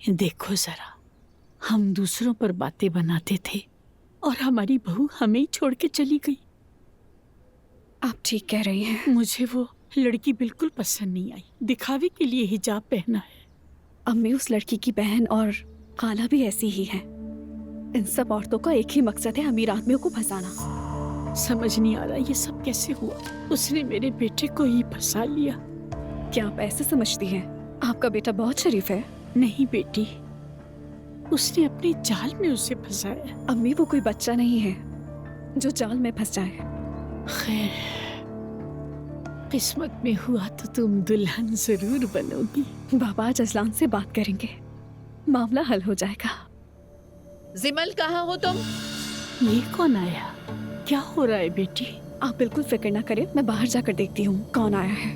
देखो जरा, हम दूसरों पर बातें बनाते थे और हमारी बहू हमें ही छोड़ के चली गई। आप ठीक कह रही हैं। मुझे वो लड़की बिल्कुल पसंद नहीं आई। दिखावे के लिए हिजाब पहना है। अम्मी, उस लड़की की बहन और खाला भी ऐसी ही है। इन सब औरतों का एक ही मकसद है, अमीर आदमियों को फंसाना। समझ नहीं आ रहा ये सब कैसे हुआ। उसने मेरे बेटे को ही फंसा लिया। क्या आप ऐसे समझती हैं? आपका बेटा बहुत शरीफ है। नहीं बेटी, उसने अपने जाल में उसे फंसाया। अम्मी, वो कोई बच्चा नहीं है जो जाल में फंस जाए। खैर, किस्मत में हुआ तो तुम दुल्हन जरूर बनोगी। बाबा आज अजलान से बात करेंगे, मामला हल हो जाएगा। जिमल, कहाँ हो तुम? ये कौन आया? क्या हो रहा है बेटी? आप बिल्कुल फिक्र ना करें, मैं बाहर जाकर देखती हूँ कौन आया है।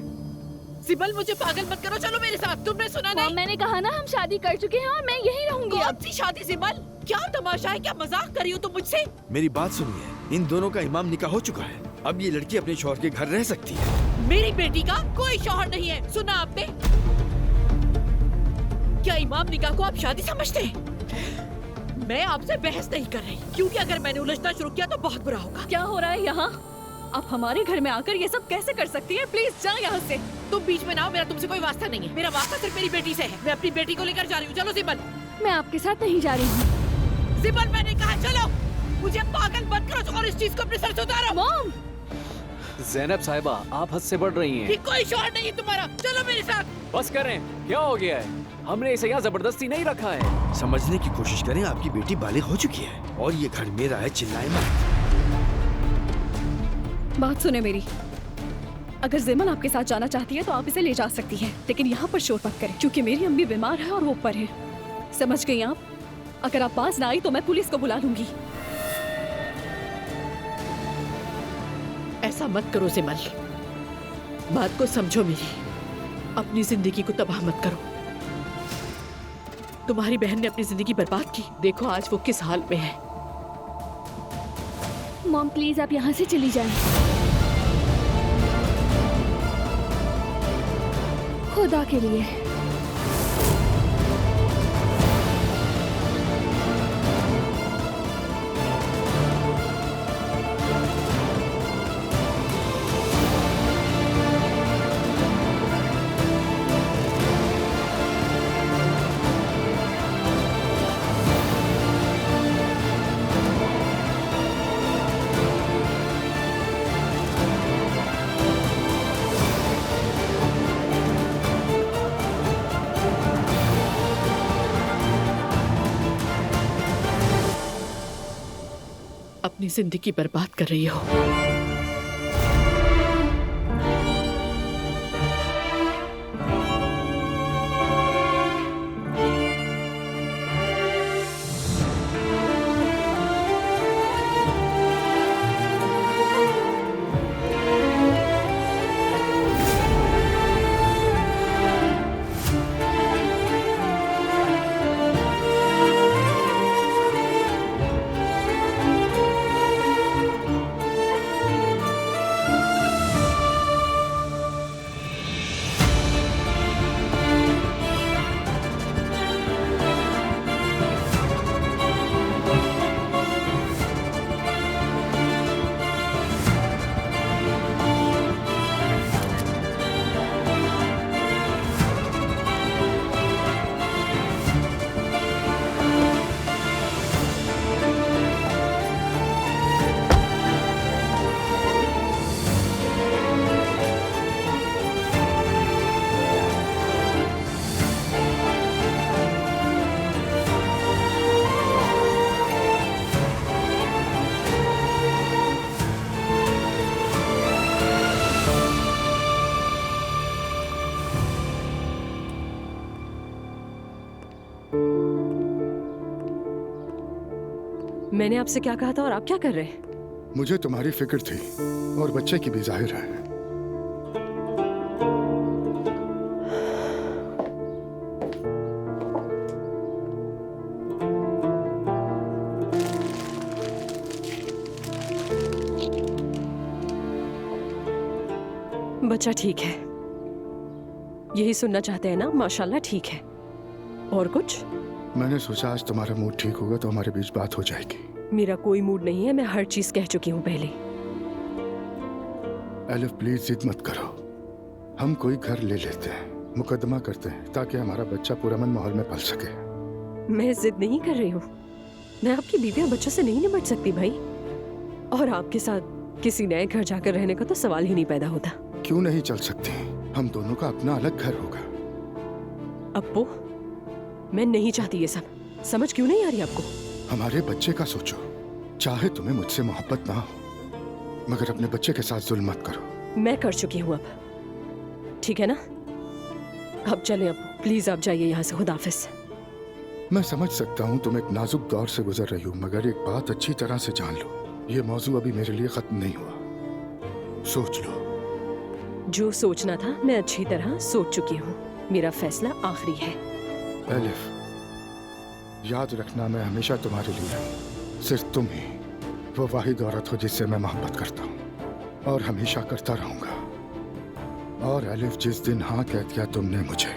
जिमल, मुझे पागल मत करो, चलो मेरे साथ। तुमने सुना नहीं? मैंने कहा ना, हम शादी कर चुके हैं और मैं यहीं रहूंगी। कौन सी शादी जिमल? क्या तमाशा है? क्या मजाक कर रही हो तुम मुझसे? मेरी बात सुनिए, इन दोनों का इमाम निकाह हो चुका है। अब ये लड़की अपने शौहर के घर रह सकती है। मेरी बेटी का कोई शौहर नहीं है, सुना आपने? क्या इमाम निकाह को आप शादी समझते हैं? मैं आपसे बहस नहीं कर रही, क्योंकि अगर मैंने उलझना शुरू किया तो बहुत बुरा होगा। क्या हो रहा है यहाँ? आप हमारे घर में आकर ये सब कैसे कर सकती हैं? प्लीज जाओ यहाँ से। तुम बीच में ना हो, मेरा तुमसे कोई वास्ता नहीं है। मेरा वास्ता सिर्फ मेरी बेटी से है। मैं अपनी बेटी को लेकर जा रही हूँ। चलो जिमल। मैं आपके साथ नहीं जा रही हूँ। जिमल, मैंने कहा चलो। मुझे पागल मत करो और इस चीज को अपने सर से उतारो। मॉम! ज़ैनब साहिबा, आप हद से बढ़ रही हैं। ये कोई शौहर नहीं है तुम्हारा, चलो मेरे साथ। बस करें, क्या हो गया है? हमने इसे यहाँ जबरदस्ती नहीं रखा है। समझने की कोशिश करें, आपकी बेटी बालिग हो चुकी है और ये घर मेरा है, चिल्लाए मत। बात सुने मेरी, अगर जिमल आपके साथ जाना चाहती है तो आप इसे ले जा सकती हैं, लेकिन यहाँ पर शोर मत करें, क्योंकि मेरी अम्मी बीमार है और वो ऊपर है। समझ गई आप? अगर आप पास ना आई तो मैं पुलिस को बुला लूंगी। ऐसा मत करो जिमल, बात को समझो मेरी। अपनी जिंदगी को तबाह मत करो। तुम्हारी बहन ने अपनी जिंदगी बर्बाद की, देखो आज वो किस हाल में है। मॉम प्लीज आप यहाँ से चली जाएं। खुदा के लिए। अपनी जिंदगी बर्बाद कर रही हो। मैंने आपसे क्या कहा था और आप क्या कर रहे हैं? मुझे तुम्हारी फिक्र थी और बच्चे की भी, जाहिर है। बच्चा ठीक है, यही सुनना चाहते हैं ना? माशाल्लाह ठीक है। और कुछ? मैंने सोचा आज तुम्हारा मूड ठीक होगा तो हमारे बीच बात हो जाएगी। मेरा कोई मूड नहीं है, मैं हर चीज कह चुकी हूँ पहले। एलिफ प्लीज जिद मत करो, हम कोई घर ले लेते हैं, मुकदमा करते हैं ताकि हमारा बच्चा पुरअमन माहौल में पल सके। मैं जिद नहीं कर रही हूँ, मैं आपकी बीवी और बच्चों से नहीं निपट सकती भाई। और आपके साथ किसी नए घर जाकर रहने का तो सवाल ही नहीं पैदा होता। क्यों नहीं चल सकती? हम दोनों का अपना अलग घर होगा। अप्पू, मैं नहीं चाहती ये सब। समझ क्यों नहीं आ रही आपको? हमारे बच्चे का सोचो। चाहे तुम्हें मुझसे मोहब्बत ना हो, मगर अपने बच्चे के साथ जुल्म मत करो। मैं कर चुकी हूँ अब, ठीक है ना? अब चलें अप्पू, प्लीज आप जाइए यहाँ से। खुदा हाफिज। मैं समझ सकता हूँ तुम एक नाजुक दौर से गुजर रही हो, मगर एक बात अच्छी तरह से जान लो, ये मौजू अभी मेरे लिए खत्म नहीं हुआ। सोच लो। जो सोचना था मैं अच्छी तरह सोच चुकी हूँ। मेरा फैसला आखिरी है। एलिफ, याद रखना मैं हमेशा तुम्हारे लिए हूँ। सिर्फ तुम ही वो वाहिद औरत हो जिससे मैं मोहब्बत करता हूँ और हमेशा करता रहूंगा। और एलिफ, जिस दिन हाँ कह दिया तुमने मुझे,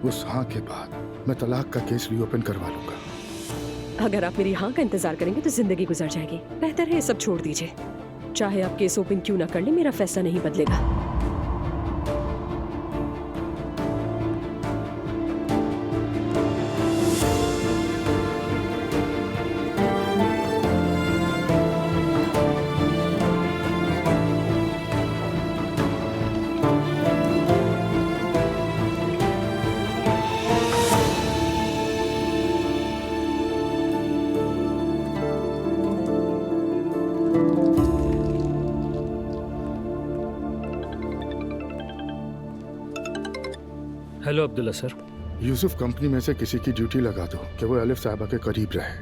उस हाँ के बाद मैं तलाक का केस रीओपन करवा लूंगा। अगर आप मेरी हाँ का इंतजार करेंगे तो जिंदगी गुजर जाएगी। बेहतर है ये सब छोड़ दीजिए। चाहे आप केस ओपन क्यों ना कर ले, मेरा फैसला नहीं बदलेगा। Hello Abdullah sir. Yusuf, company में से किसी की ड्यूटी लगा दो कि वो एलिफ साहबा के करीब रहे।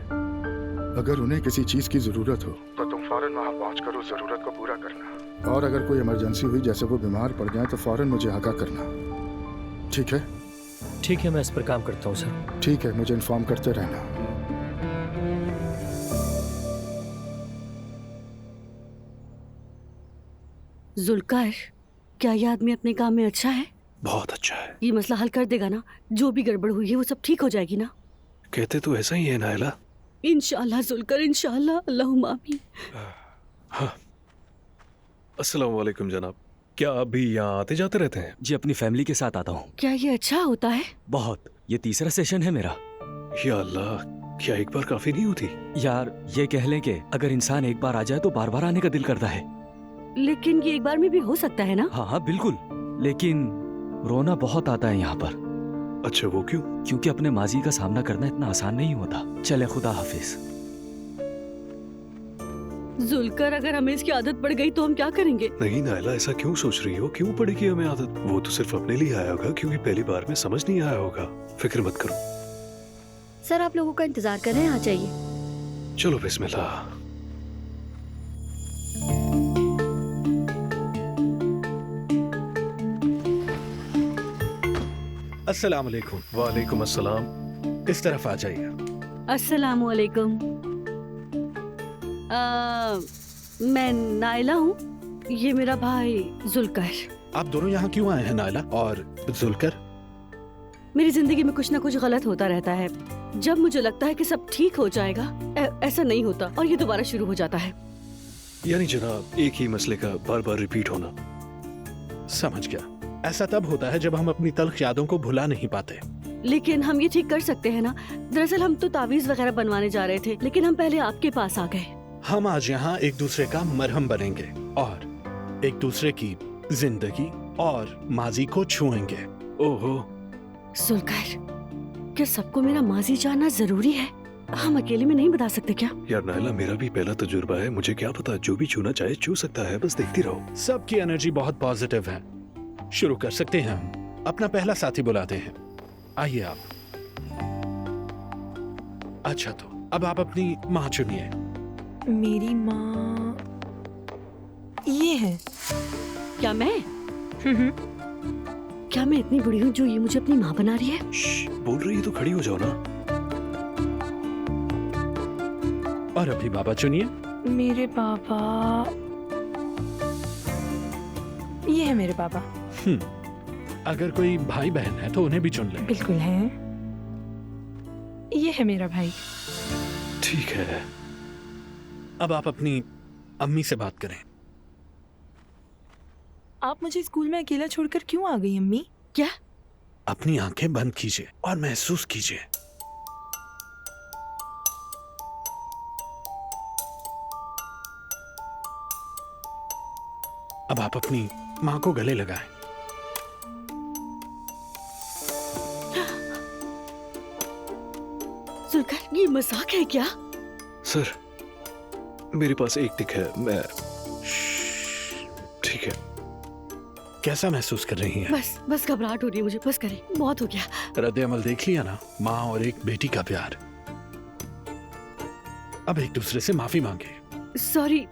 अगर उन्हें किसी चीज की जरूरत हो तो तुम फौरन वहाँ पहुँच कर उस जरूरत को पूरा करना। और अगर कोई इमरजेंसी हुई, जैसे वो बीमार पड़ जाए, तो फौरन मुझे आगाह करना। ठीक है? ठीक है, मैं इस पर काम करता हूँ सर। ठीक है, मुझे इन्फॉर्म करते रहना। जुल्कार, क्या ये आदमी अपने काम में अच्छा है? बहुत अच्छा है। ये मसला हल कर देगा ना? जो भी गड़बड़ हुई है वो सब ठीक हो जाएगी ना? कहते तो ऐसा ही है नायला। इंशाल्लाह जुल्कार, इंशाल्लाह। अल्लाहुम्मा आमीन। हाँ। अस्सलाम वालेकुम जनाब। क्या आप भी यहाँ आते जाते रहते हैं? जी, अपनी फैमिली के साथ आता हूँ। क्या ये अच्छा होता है? बहुत। ये तीसरा सेशन है मेरा। या अल्लाह, क्या एक बार काफी नहीं होती? यार, ये कह लें कि अगर इंसान एक बार आ जाए तो बार बार आने का दिल करता है। लेकिन ये एक बार में भी हो सकता है ना? हाँ हाँ बिल्कुल, लेकिन रोना बहुत आता है यहाँ पर। अच्छा, वो क्यों? क्योंकि अपने माजी का सामना करना इतना आसान नहीं होता। चले, खुदा हाफिज। जुल्कर, अगर हमें इसकी आदत पड़ गई तो हम क्या करेंगे? नहीं नायला, ऐसा क्यों सोच रही हो? क्यों पड़ेगी हमें आदत? वो तो सिर्फ अपने लिए आया होगा, क्योंकि पहली बार में समझ नहीं आया होगा। फिक्र मत करो। सर, आप लोगों का इंतजार कर रहे हैं, आ जाइए। चलो बिस्मिल्लाह। अस्सलाम वालेकुम। वालेकुम अस्सलाम। इस तरफ आ जाइए। अस्सलामु अलैकुम। मैं नायला हूँ, ये मेरा भाई जुल्कर। आप दोनों यहाँ क्यों आए हैं नायला और जुल्कर? मेरी जिंदगी में कुछ ना कुछ गलत होता रहता है। जब मुझे लगता है कि सब ठीक हो जाएगा, ऐसा नहीं होता और ये दोबारा शुरू हो जाता है। यानी जनाब, एक ही मसले का बार बार रिपीट होना। समझ गया। ऐसा तब होता है जब हम अपनी तल्ख यादों को भुला नहीं पाते। लेकिन हम ये ठीक कर सकते हैं ना? दरअसल हम तो तावीज वगैरह बनवाने जा रहे थे, लेकिन हम पहले आपके पास आ गए। हम आज यहाँ एक दूसरे का मरहम बनेंगे और एक दूसरे की जिंदगी और माजी को छुएंगे। ओहो जुल्कर, क्या सबको मेरा माजी जानना जरूरी है? हम अकेले में नहीं बता सकते क्या? यार नायला, मेरा भी पहला तजुर्बा है, मुझे क्या पता, जो भी छूना चाहे छू सकता है, बस देखती रहो। सबकी एनर्जी बहुत पॉजिटिव है। शुरू कर सकते हैं हम। अपना पहला साथी बुलाते हैं। आइए आप। अच्छा, तो अब आप अपनी माँ चुनिए। मेरी माँ ये है। क्या मैं? क्या मैं इतनी बुरी हूँ जो ये मुझे अपनी माँ बना रही है? बोल रही है तो खड़ी हो जाओ ना। और अभी बाबा चुनिए। मेरे पापा, ये है मेरे पापा। अगर कोई भाई बहन है तो उन्हें भी चुन ले। बिल्कुल है। ये है मेरा भाई। ठीक है। अब आप अपनी अम्मी से बात करें। आप मुझे स्कूल में अकेला छोड़कर क्यों आ गई अम्मी? क्या? अपनी आंखें बंद कीजिए और महसूस कीजिए। अब आप अपनी मां को गले लगाएं। जुल्कर, ये मजाक है क्या? सर, मेरे पास एक टिक है, मैं ठीक है। कैसा महसूस कर रही हैं? बस घबराहट हो रही है मुझे, बस करें, बहुत हो गया। रद्द अमल देख लिया ना, माँ और एक बेटी का प्यार। अब एक दूसरे से माफी मांगे। सॉरी,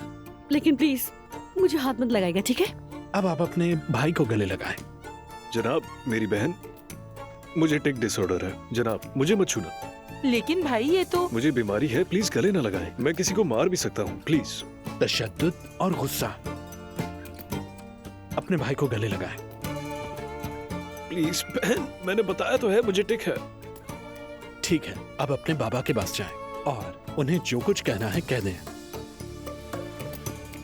लेकिन प्लीज मुझे हाथ मत लगाएगा, ठीक है? अब आप अपने भाई को गले लगाएं। जनाब, मेरी बहन, मुझे टिक डिसऑर्डर है। जनाब, मुझे मत छूना। लेकिन भाई ये तो। मुझे बीमारी है, प्लीज गले ना लगाएं। मैं किसी को मार भी सकता हूँ, प्लीज। तशद्दुद और गुस्सा। अपने भाई को गले लगाएं। प्लीज बहन, मैंने बताया तो है मुझे टिक है। ठीक है, अब अपने बाबा के पास जाएं और उन्हें जो कुछ कहना है कह दें।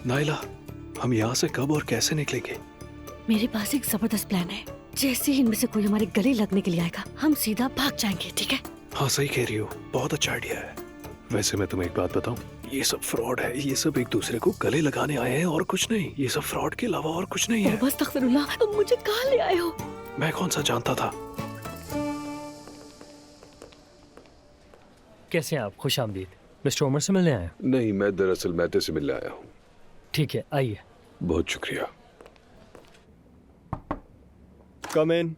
नाइला, हम यहाँ से कब और कैसे निकलेंगे? मेरे पास एक जबरदस्त प्लान है। जैसे ही इनमें से कोई हमारे गले लगने के लिए आएगा, हम सीधा भाग जाएंगे, ठीक है? हाँ, सही कह रही हो, बहुत अच्छा आइडिया है। वैसे मैं तुम्हें एक बात बताऊं, ये सब फ्रॉड है। ये सब एक दूसरे को गले लगाने आए हैं और कुछ नहीं। ये सब फ्रॉड के अलावा और कुछ नहीं है। बस अस्तगफिरुल्लाह, तुम मुझे कहाँ ले आए हो? मैं कौन सा जानता था। कैसे हैं आप? खुश आमदीद। मिस्टर उमर से मिलने आए हैं? नहीं, मैं दरअसल महते से मिलने आया हूँ। ठीक है, आइए। बहुत शुक्रिया। कम इन।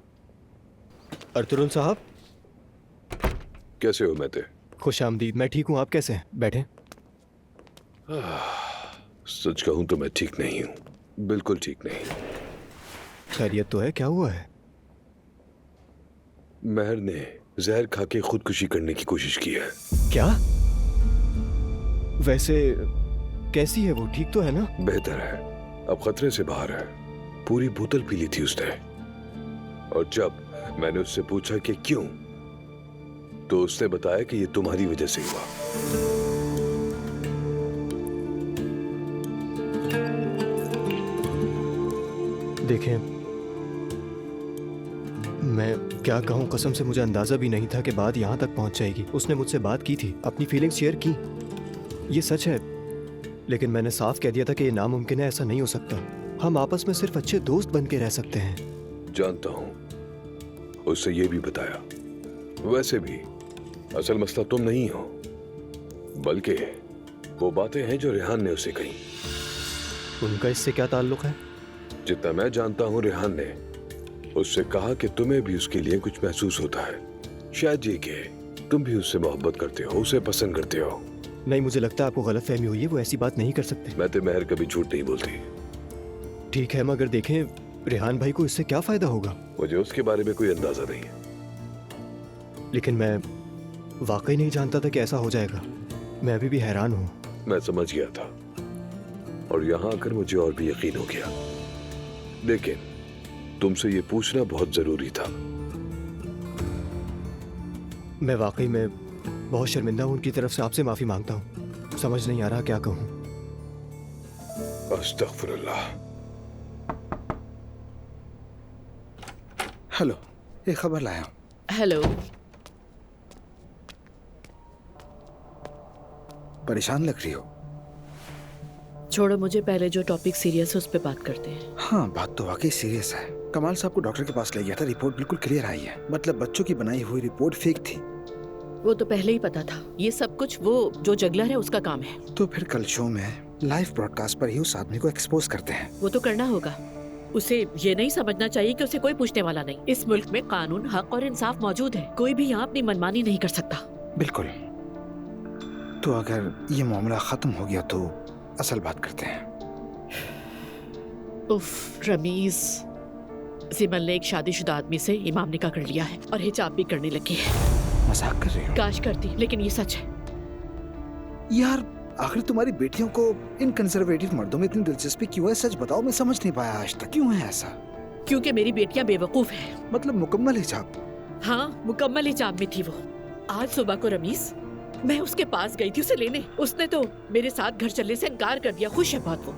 अर्तुरुल साहब, कैसे हो महते? खुश आमदीद। मैं ठीक हूँ, आप कैसे हैं? बैठे। सच कहूँ तो मैं ठीक नहीं हूँ, बिल्कुल ठीक नहीं। खैरियत तो है? क्या हुआ है? महर ने जहर खा के खुदकुशी करने की कोशिश की है। क्या? वैसे कैसी है वो? ठीक तो है ना? बेहतर है, अब खतरे से बाहर है। पूरी बोतल पी ली थी उसने, और जब मैंने उससे पूछा कि क्यों, तो उसने बताया कि ये तुम्हारी वजह से हुआ। देखें, मैं क्या कहूँ, कसम से मुझे अंदाजा भी नहीं था कि बात यहाँ तक पहुँच जाएगी। उसने मुझसे बात की थी, अपनी फीलिंग्स शेयर की, ये सच है। लेकिन मैंने साफ कह दिया था कि ये नामुमकिन है, ऐसा नहीं हो सकता। हम आपस में सिर्फ अच्छे दोस्त बन के रह सकते हैं। जानता हूँ, उससे ये भी बताया। वैसे भी असल मसला तुम नहीं हो, बल्कि वो बातें हैं जो रेहान ने उसे कही। उनका इससे क्या ताल्लुक है? जितना मैं जानता हूँ, रेहान ने उससे कहा कि तुम्हें भी उसके लिए कुछ महसूस होता है। शायद ये कि तुम भी उससे मोहब्बत करते हो, उसे पसंद करते हो। नहीं, मुझे लगता है आपको गलतफहमी हुई है। वो ऐसी बात नहीं कर सकते। मैं तो महर कभी झूठ नहीं बोलती। ठीक है, मगर देखें, रेहान भाई को इससे क्या फायदा होगा? मुझे उसके बारे में कोई अंदाजा नहीं है। लेकिन मैं वाकई नहीं जानता था कि ऐसा हो जाएगा। मैं अभी भी हैरान हूँ। मैं समझ गया था, और यहाँ आकर मुझे और भी यकीन हो गया। लेकिन तुमसे ये पूछना बहुत जरूरी था। मैं वाकई में बहुत शर्मिंदा हूँ। उनकी तरफ से आपसे माफी मांगता हूँ। समझ नहीं आ रहा क्या कहूँ। अस्तगफिरुल्लाह। हेलो, एक खबर लाया हूँ। हेलो। परेशान लग रही हो? छोड़ो मुझे, पहले जो टॉपिक सीरियस है उस पे बात करते हैं। हाँ, बात तो वाकई सीरियस है। कमाल साहब को डॉक्टर के पास ले गया था, रिपोर्ट बिल्कुल क्लियर आई है। मतलब बच्चों की बनाई हुई रिपोर्ट फेक थी। वो तो पहले ही पता था। ये सब कुछ वो जो जगलर है उसका काम है। तो फिर कल शो में लाइव ब्रॉडकास्ट पर ही उस आदमी को एक्सपोज करते हैं। वो तो करना होगा। उसे ये नहीं समझना चाहिए कि उसे कोई पूछने वाला नहीं। इस मुल्क में कानून, हक और इंसाफ मौजूद है। कोई भी यहाँ अपनी मनमानी नहीं कर सकता। बिल्कुल। तो अगर ये मामला खत्म हो गया तो असल बात करते हैं। उफ, रमीज, जिमल ने एक शादीशुदा आदमी से इमाम निकाह कर लिया है और हिजाब भी करने लगी है। मजाक कर रही हो? काश करती, लेकिन ये सच है। यार, आखिर तुम्हारी बेटियों को इन कंजर्वेटिव मर्दों में इतनी दिलचस्पी क्यों है? सच बताओ, मैं समझ नहीं पाया आज तक। क्यों है ऐसा? क्योंकि मेरी बेटियां बेवकूफ हैं। मतलब मुकम्मल हिजाब? हाँ, मुकम्मल हिजाब में थी वो। आज सुबह को रमीज, मैं उसके पास गई थी उसे लेने। उसने तो मेरे साथ घर चलने से इनकार कर दिया। खुश है बहुत वो।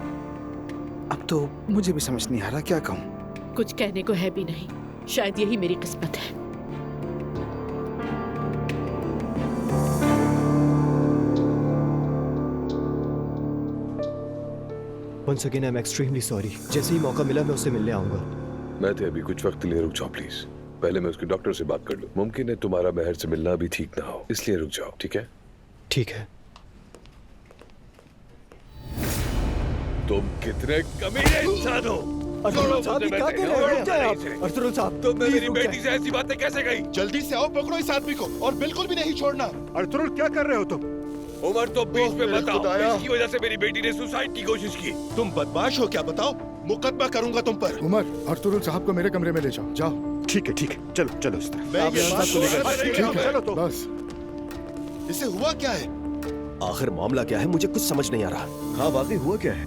अब तो मुझे भी समझ नहीं आ रहा क्या कहूँ। कुछ कहने को है भी नहीं। शायद यही मेरी किस्मत है। Once again, I'm extremely sorry. जैसे ही मौका मिला मैं उससे मिलने आऊंगा। मैं थे अभी कुछ वक्त के लिए रुक जाओ प्लीज। पहले मैं उसके डॉक्टर से बात कर लूं। मुमकिन है तुम्हारा महर से मिलना भी ठीक ना हो, इसलिए रुक जाओ, ठीक है? ठीक है। तुम कितने कमीने इंसान हो। अर्तुल साहब, ये क्या कह रहे हैं आप? अर्तुल साहब, तो मेरी बेटी से ऐसी बातें कैसे गई? जल्दी से आओ, पकड़ो इस आदमी को और बिल्कुल भी नहीं छोड़ना। अर्तुल क्या कर रहे हो तुम? उमर तो बीच में बताओ। इसकी वजह से मेरी बेटी ने सुसाइड की कोशिश की। तुम बदमाश हो क्या? बताओ, मुकदमा करूंगा तुम पर। उमर, अर्तुल साहब को मेरे कमरे में ले जाओ। जाओ। ठीक है, चलो चलो इस तरफ। मैं ये बात को लेकर चलो तो बस। इसे हुआ क्या है? आखिर मामला क्या है? मुझे कुछ समझ नहीं आ रहा। हाँ, वाकई हुआ क्या है?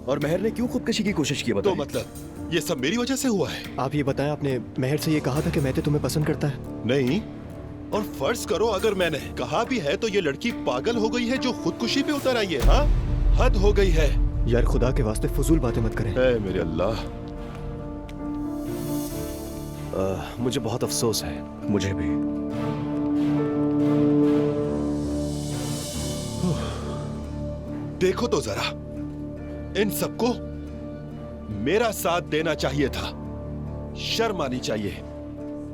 और महर ने क्यों खुदकशी की कोशिश की? तो मतलब ये सब मेरी वजह से हुआ है? आप ये बताएं, आपने महर से ये कहा था कि मैं तुम्हें पसंद करता है? नहीं। और फर्ज करो अगर मैंने कहा भी है तो ये लड़की पागल हो गई है जो खुदकुशी पे उतर आई है। हाँ, हद हो गई है। यार खुदा के वास्ते फजूल बातें मत करें। मेरे अल्लाह। मुझे बहुत अफसोस है। मुझे भी। देखो तो जरा, इन सबको मेरा साथ देना चाहिए था। शर्म आनी चाहिए,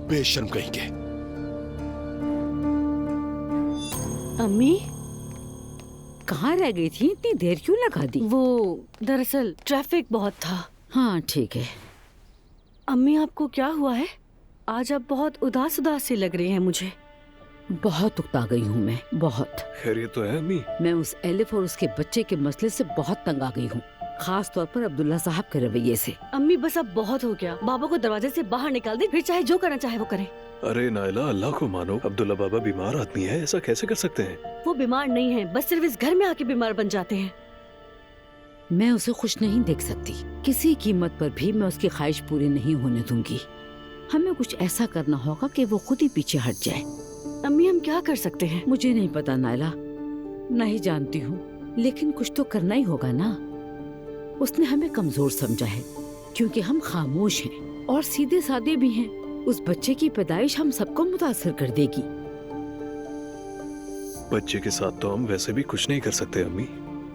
बेशर्म कहीं के। अम्मी कहाँ रह गई थी? इतनी देर क्यों लगा दी? वो दरअसल ट्रैफिक बहुत था। हाँ ठीक है। अम्मी आपको क्या हुआ है? आज आप बहुत उदास उदास सी लग रही हैं मुझे। बहुत उकता गई हूँ मैं, बहुत। खैरियत तो है अम्मी? मैं उस एलिफ और उसके बच्चे के मसले से बहुत तंग आ गई हूँ, खास तौर पर अब्दुल्ला साहब के रवैये से। अम्मी बस अब बहुत हो गया। बाबा को दरवाजे से बाहर निकाल दे, फिर चाहे जो करना चाहे वो करे। अरे नायला, अल्लाह को मानो। अब्दुल्ला बाबा बीमार आदमी है, ऐसा कैसे कर सकते हैं? वो बीमार नहीं है, बस सिर्फ इस घर में आके बीमार बन जाते हैं। मैं उसे खुश नहीं देख सकती। किसी कीमत पर भी मैं उसकी ख्वाहिश पूरी नहीं होने दूंगी। हमें कुछ ऐसा करना होगा कि वो खुद ही पीछे हट जाए। अम्मी हम क्या कर सकते हैं? मुझे नहीं पता नायला, नहीं जानती हूँ, लेकिन कुछ तो करना ही होगा ना। उसने हमें कमजोर समझा है क्योंकि हम खामोश हैं और सीधे सादे भी हैं। उस बच्चे की पैदाइश हम सबको मुतासर कर देगी। बच्चे के साथ तो हम वैसे भी कुछ नहीं कर सकते अम्मी।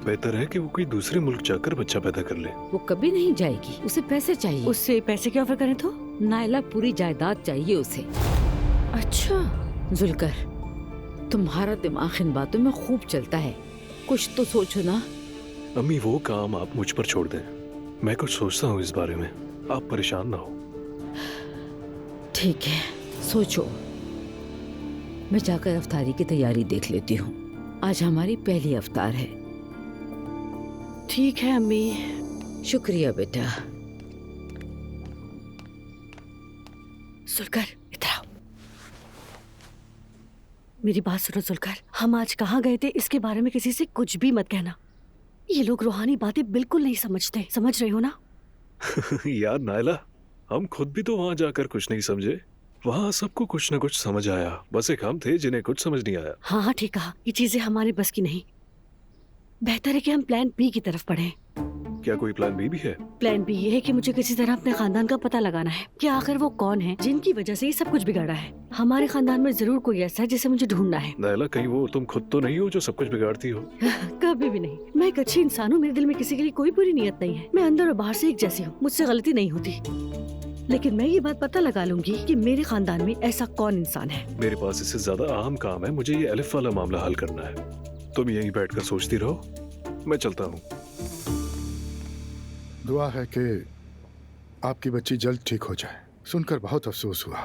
बेहतर है कि वो कोई दूसरे मुल्क जाकर बच्चा पैदा कर ले। वो कभी नहीं जाएगी, उसे पैसे चाहिए। उससे पैसे की ऑफर करें तो? नायला पूरी जायदाद चाहिए उसे। अच्छा जुलकर, तुम्हारा दिमाग इन बातों में खूब चलता है, कुछ तो सोचो ना। अम्मी वो काम आप मुझ पर छोड़ दें, मैं कुछ सोचता हूँ इस बारे में, आप परेशान ना हो। ठीक है, सोचो। मैं जाकर अफ्तारी की तैयारी देख लेती हूँ। आज हमारी पहली अफ्तार है। ठीक है अम्मी। शुक्रिया बेटा। जुलकर इधर आओ। मेरी बात सुनो जुलकर, हम आज कहाँ गए थे इसके बारे में किसी से कुछ भी मत कहना। ये लोग रूहानी बातें बिल्कुल नहीं समझते, समझ रहे हो ना? यार नायला, हम खुद भी तो वहाँ जाकर कुछ नहीं समझे। वहाँ सबको कुछ न कुछ समझ आया, बस एक हम थे जिन्हें कुछ समझ नहीं आया। हाँ हाँ ठीक कहा, ये चीजें हमारे बस की नहीं। बेहतर है कि हम प्लान बी की तरफ बढ़ें। क्या कोई प्लान बी भी है? प्लान बी ये है कि मुझे किसी तरह अपने खानदान का पता लगाना है कि आखिर वो कौन है जिनकी वजह से ये सब कुछ बिगाड़ा है। हमारे खानदान में जरूर कोई ऐसा है जिसे मुझे ढूंढना है। नायला, कहीं वो तुम खुद तो नहीं हो जो सब कुछ बिगाड़ती हो? कभी भी नहीं। मैं एक अच्छी इंसान हूँ, मेरे दिल में किसी के लिए कोई बुरी नियत नहीं है। मैं अंदर और बाहर से एक जैसी हूँ, मुझसे गलती नहीं होती। लेकिन मैं ये बात पता लगा लूंगी कि मेरे खानदान में ऐसा कौन इंसान है। मेरे पास इससे ज्यादा अहम काम है, मुझे ये अलिफ वाला मामला हल करना है। तुम यहीं बैठकर सोचती रहो, मैं चलता हूँ। दुआ है कि आपकी बच्ची जल्द ठीक हो जाए। सुनकर बहुत अफसोस हुआ।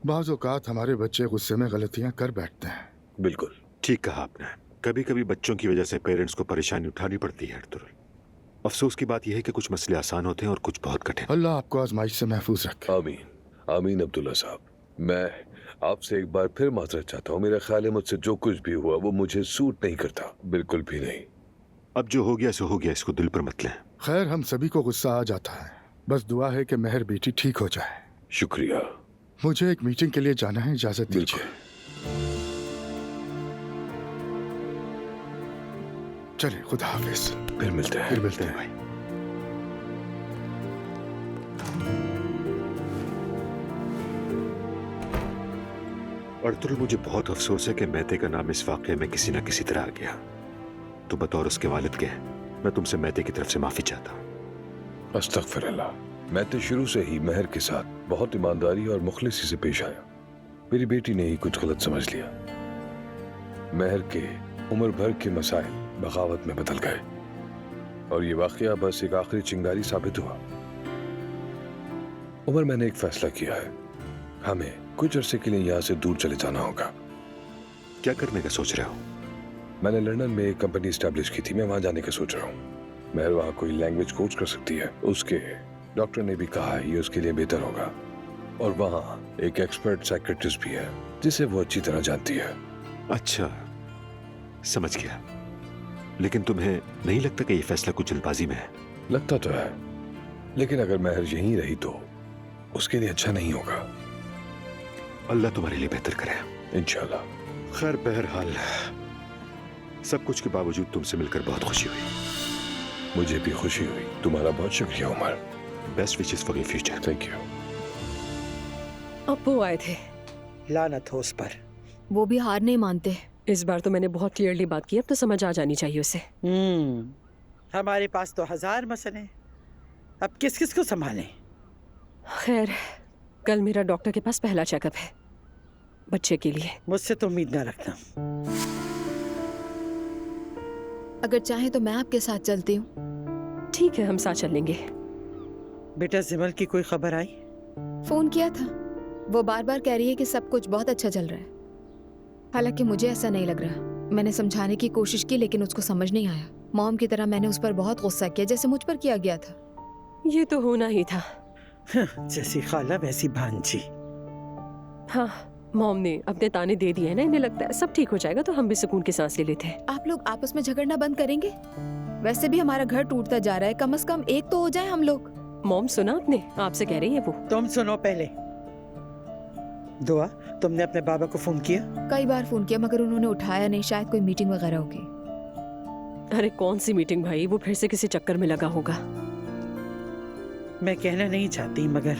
बाज़ औक़ात हमारे बच्चे गुस्से में गलतियां कर बैठते हैं। बिल्कुल ठीक कहा आपने। कभी कभी बच्चों की वजह से पेरेंट्स को परेशानी उठानी पड़ती है। अफसोस की बात यह है कि कुछ मसले आसान होते हैं और कुछ बहुत कठिन। अल्लाह आपको आजमाइश से महफूज रखे। आमीन आमीन। अब्दुल्ला साहब, मैं आपसे एक बार फिर माजरत चाहता हूँ। मेरा ख्याल है मुझसे जो कुछ भी हुआ वो मुझे सूट नहीं करता, बिल्कुल भी नहीं। अब जो हो गया सो हो गया, इसको दिल पर मत लें। खैर, हम सभी को गुस्सा आ जाता है, बस दुआ है कि मेहर बेटी ठीक हो जाए। शुक्रिया। मुझे एक मीटिंग के लिए जाना है, इजाजत दीजिए। चलिए, खुदा हाफिज। फिर मिलते हैं। फिर मिलते हैं भाई। अर्तुल, मुझे बहुत अफसोस है कि मेहते का नाम इस वाकये में किसी न किसी तरह आ गया। तो बतौर उसके वालिद के मैं तुमसे मेहते की तरफ से माफी चाहता हूँ। अस्तगफिरुल्लाह। मैं तो शुरू से ही महर के साथ बहुत ईमानदारी और मुखलिसी से पेश आया। मेरी बेटी ने ही कुछ गलत समझ लिया। महर के उम्र भर के मसाइल बगावत में बदल गए और ये वाकया बस एक आखिरी चिंगारी साबित हुआ। उमर, मैंने एक फैसला किया है। हमें कुछ अरसे के लिए यहाँ से दूर चले जाना होगा। क्या करने का सोच रहे हो? मैंने लंदन में एक कंपनी स्टैब्लिश की थी, मैं वहां जाने का सोच रहा हूँ। महर वहां कोई लैंग्वेज कोच कर सकती है। उसके डॉक्टर ने भी कहा है ये उसके लिए बेहतर होगा। और वहां एक एक्सपर्ट साइकियाट्रिस्ट भी है जिसे वो अच्छी तरह जानती है। अच्छा, समझ गया। लेकिन तुम्हें नहीं लगता कि ये फैसला कुछ जल्दबाजी में है? लगता तो है, लेकिन अगर महर यहीं रही तो उसके लिए अच्छा नहीं होगा। अल्लाह तुम्हारे लिए बेहतर करे इंशाल्लाह। खैर, बहरहाल सब कुछ के बावजूद तुमसे मिलकर बहुत खुशी हुई। मुझे भी खुशी हुई। तुम्हारा बहुत शुक्रिया Umar. Best wishes for your future. Thank you. अब वो आए थे। लानत हो उस पर। वो भी हार नहीं मानते। इस बार तो मैंने बहुत क्लियरली बात की, अब तो समझ आ जानी चाहिए उसे। हमारे पास तो 1000 मसले, अब किस किस को संभालें? खैर, कल मेरा डॉक्टर के पास पहला चेकअप है बच्चे के लिए। मुझसे तो उम्मीद ना रखना। अगर चाहे तो मैं आपके साथ चलती हूँ। ठीक है, हम साथ चलेंगे। बेटा, जिमल की कोई खबर आई? फोन किया था, वो बार बार कह रही है कि सब कुछ बहुत अच्छा चल रहा है। हालांकि मुझे ऐसा नहीं लग रहा। मैंने समझाने की कोशिश की लेकिन उसको समझ नहीं आया। मॉम की तरह मैंने उस पर बहुत गुस्सा किया, जैसे मुझ पर किया गया था। ये तो होना ही था। जैसी खाला वैसी भांजी। हाँ, मॉम ने अपने ताने दे दिए हैं ना, इन्हें लगता है सब ठीक हो जाएगा तो हम भी सुकून की सांस ले लेते हैं। आप लोग आपस में झगड़ना बंद करेंगे? वैसे भी हमारा घर टूटता जा रहा है, कम से कम एक तो हो जाए हम लोग। मॉम, सुना आपने? आपसे कह रही है वो। तुम सुनो पहले। दुआ, तुमने अपने बाबा को फोन किया? कई बार फोन किया मगर उन्होंने उठाया नहीं, शायद कोई मीटिंग वगैरह होगी। अरे कौन सी मीटिंग भाई, वो फिर से किसी चक्कर में लगा होगा। मैं कहना नहीं चाहती मगर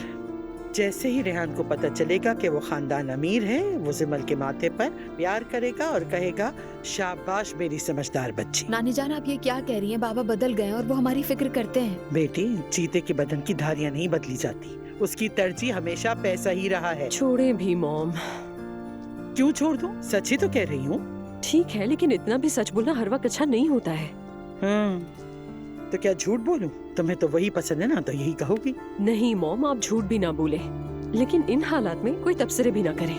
जैसे ही रेहान को पता चलेगा कि वो खानदान अमीर है, वो जिमल के माथे पर प्यार करेगा और कहेगा शाबाश मेरी समझदार बच्ची। नानी जान, आप ये क्या कह रही हैं? बाबा बदल गए और वो हमारी फिक्र करते हैं। बेटी, चीते के बदन की धारियां नहीं बदली जाती। उसकी तरजीह हमेशा पैसा ही रहा है। छोड़े भी मॉम। क्यों छोड़ दूं? सच ही तो कह रही हूँ। ठीक है, लेकिन इतना भी सच बोलना हर वक्त अच्छा नहीं होता है। तो क्या झूठ बोलूं? तुम्हें तो वही पसंद है ना, तो यही कहोगी। नहीं मॉम, आप झूठ भी ना बोले, लेकिन इन हालात में कोई तबसरे भी ना करे।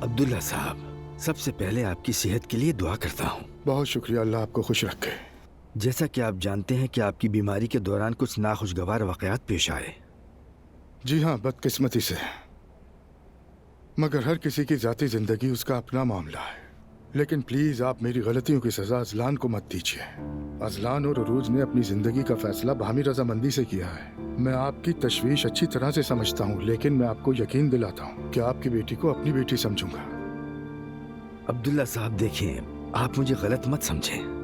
अब्दुल्ला साहब, सबसे पहले आपकी सेहत के लिए दुआ करता हूँ। बहुत शुक्रिया, अल्लाह आपको खुश रखे। जैसा कि आप जानते हैं कि आपकी बीमारी के दौरान कुछ नाखुशगवार वाकयात पेश आए। जी हाँ, बदकिस्मती से। मगर हर किसी की जाती जिंदगी उसका अपना मामला है। लेकिन प्लीज आप मेरी गलतियों की सजा अजलान को मत दीजिए। अजलान और अरूज ने अपनी जिंदगी का फैसला बाहमी रजामंदी से किया है। मैं आपकी तशवीश अच्छी तरह से समझता हूँ, लेकिन मैं आपको यकीन दिलाता हूँ कि आपकी बेटी को अपनी बेटी समझूंगा। अब्दुल्ला साहब देखिए, आप मुझे गलत मत समझें।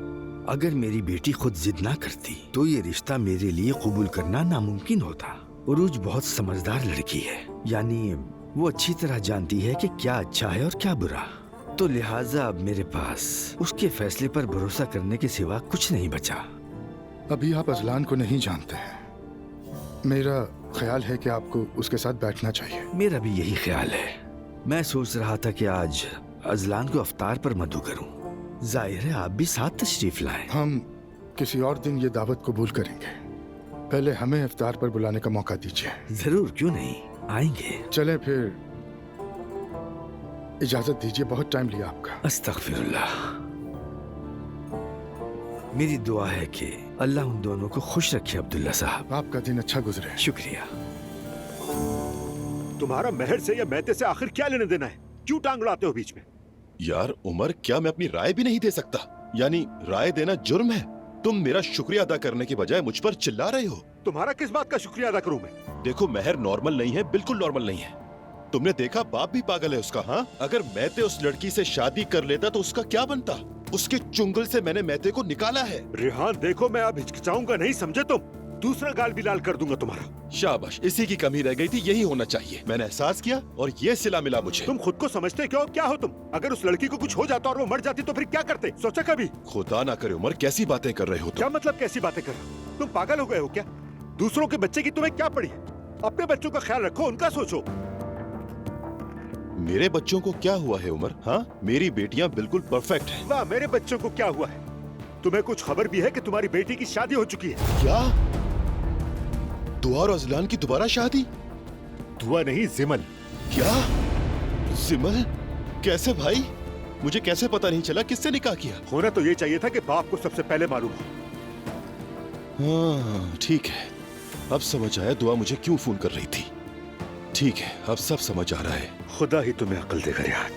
अगर मेरी बेटी खुद जिद ना करती तो ये रिश्ता मेरे लिए कबूल करना नामुमकिन होता। उरूज बहुत समझदार लड़की है, यानी वो अच्छी तरह जानती है कि क्या अच्छा है और क्या बुरा। तो लिहाजा अब मेरे पास उसके फैसले पर भरोसा करने के सिवा कुछ नहीं बचा। अभी आप अजलान को नहीं जानते हैं। मेरा ख्याल है कि आपको उसके साथ बैठना चाहिए। मेरा भी यही ख्याल है। मैं सोच रहा था कि आज अजलान को अफ्तार पर मदऊ करूं। जाहिर है आप भी साथ तशरीफ लाएं। हम किसी और दिन ये दावत कबूल करेंगे। पहले हमें इफ्तार पर बुलाने का मौका दीजिए। जरूर, क्यों नहीं, आएंगे। चले फिर, इजाजत दीजिए, बहुत टाइम लिया आपका। अस्तगफिरुल्लाह। मेरी दुआ है कि अल्लाह उन दोनों को खुश रखे। अब्दुल्ला साहब, आपका दिन अच्छा गुजरे। शुक्रिया। तुम्हारा महर से या मेहते से आखिर क्या लेने देना है? क्यों टांग उड़ाते हो बीच में? यार उमर, क्या मैं अपनी राय भी नहीं दे सकता? यानी राय देना जुर्म है? तुम मेरा शुक्रिया अदा करने के बजाय मुझ पर चिल्ला रहे हो। तुम्हारा किस बात का शुक्रिया अदा करूं मैं? देखो, महर नॉर्मल नहीं है, बिल्कुल नॉर्मल नहीं है। तुमने देखा बाप भी पागल है उसका। हाँ, अगर मैते उस लड़की से शादी कर लेता तो उसका क्या बनता? उसके चुंगल से मैंने मैते को निकाला है। रेहान देखो, मैं अब हिचकिचाऊंगा नहीं, समझे तुम? दूसरा गाल भी लाल कर दूंगा तुम्हारा। शाबाश, इसी की कमी रह गई थी, यही होना चाहिए। मैंने एहसास किया और ये सिला मिला मुझे। तुम खुद को समझते क्यों? क्या हो तुम? अगर उस लड़की को कुछ हो जाता और वो मर जाती तो फिर क्या करते? सोचा कभी? खुदा ना करे उमर, कैसी बातें कर रहे हो तुम? क्या मतलब कैसी बातें कर रहे हो? तुम पागल हो गए हो क्या? दूसरों के बच्चे की तुम्हें क्या पड़ी? अपने बच्चों का ख्याल रखो, उनका सोचो। मेरे बच्चों को क्या हुआ है उमर? हाँ, मेरी बेटियां बिल्कुल परफेक्ट हैं। वाह, मेरे बच्चों को क्या हुआ है? तुम्हें कुछ खबर भी है कि तुम्हारी बेटी की शादी हो चुकी है? क्या? दुआ और अजलान की दोबारा शादी? दुआ नहीं, जिमल। क्या? जिमल? कैसे भाई? मुझे कैसे पता नहीं चला? किससे निकाह किया? होना तो ये चाहिए था कि बाप को सबसे पहले मालूम हो। हाँ ठीक है, अब समझ आया दुआ मुझे क्यों फोन कर रही थी। ठीक है, अब सब समझ आ रहा है। खुदा ही तुम्हें अक्ल देगा यार।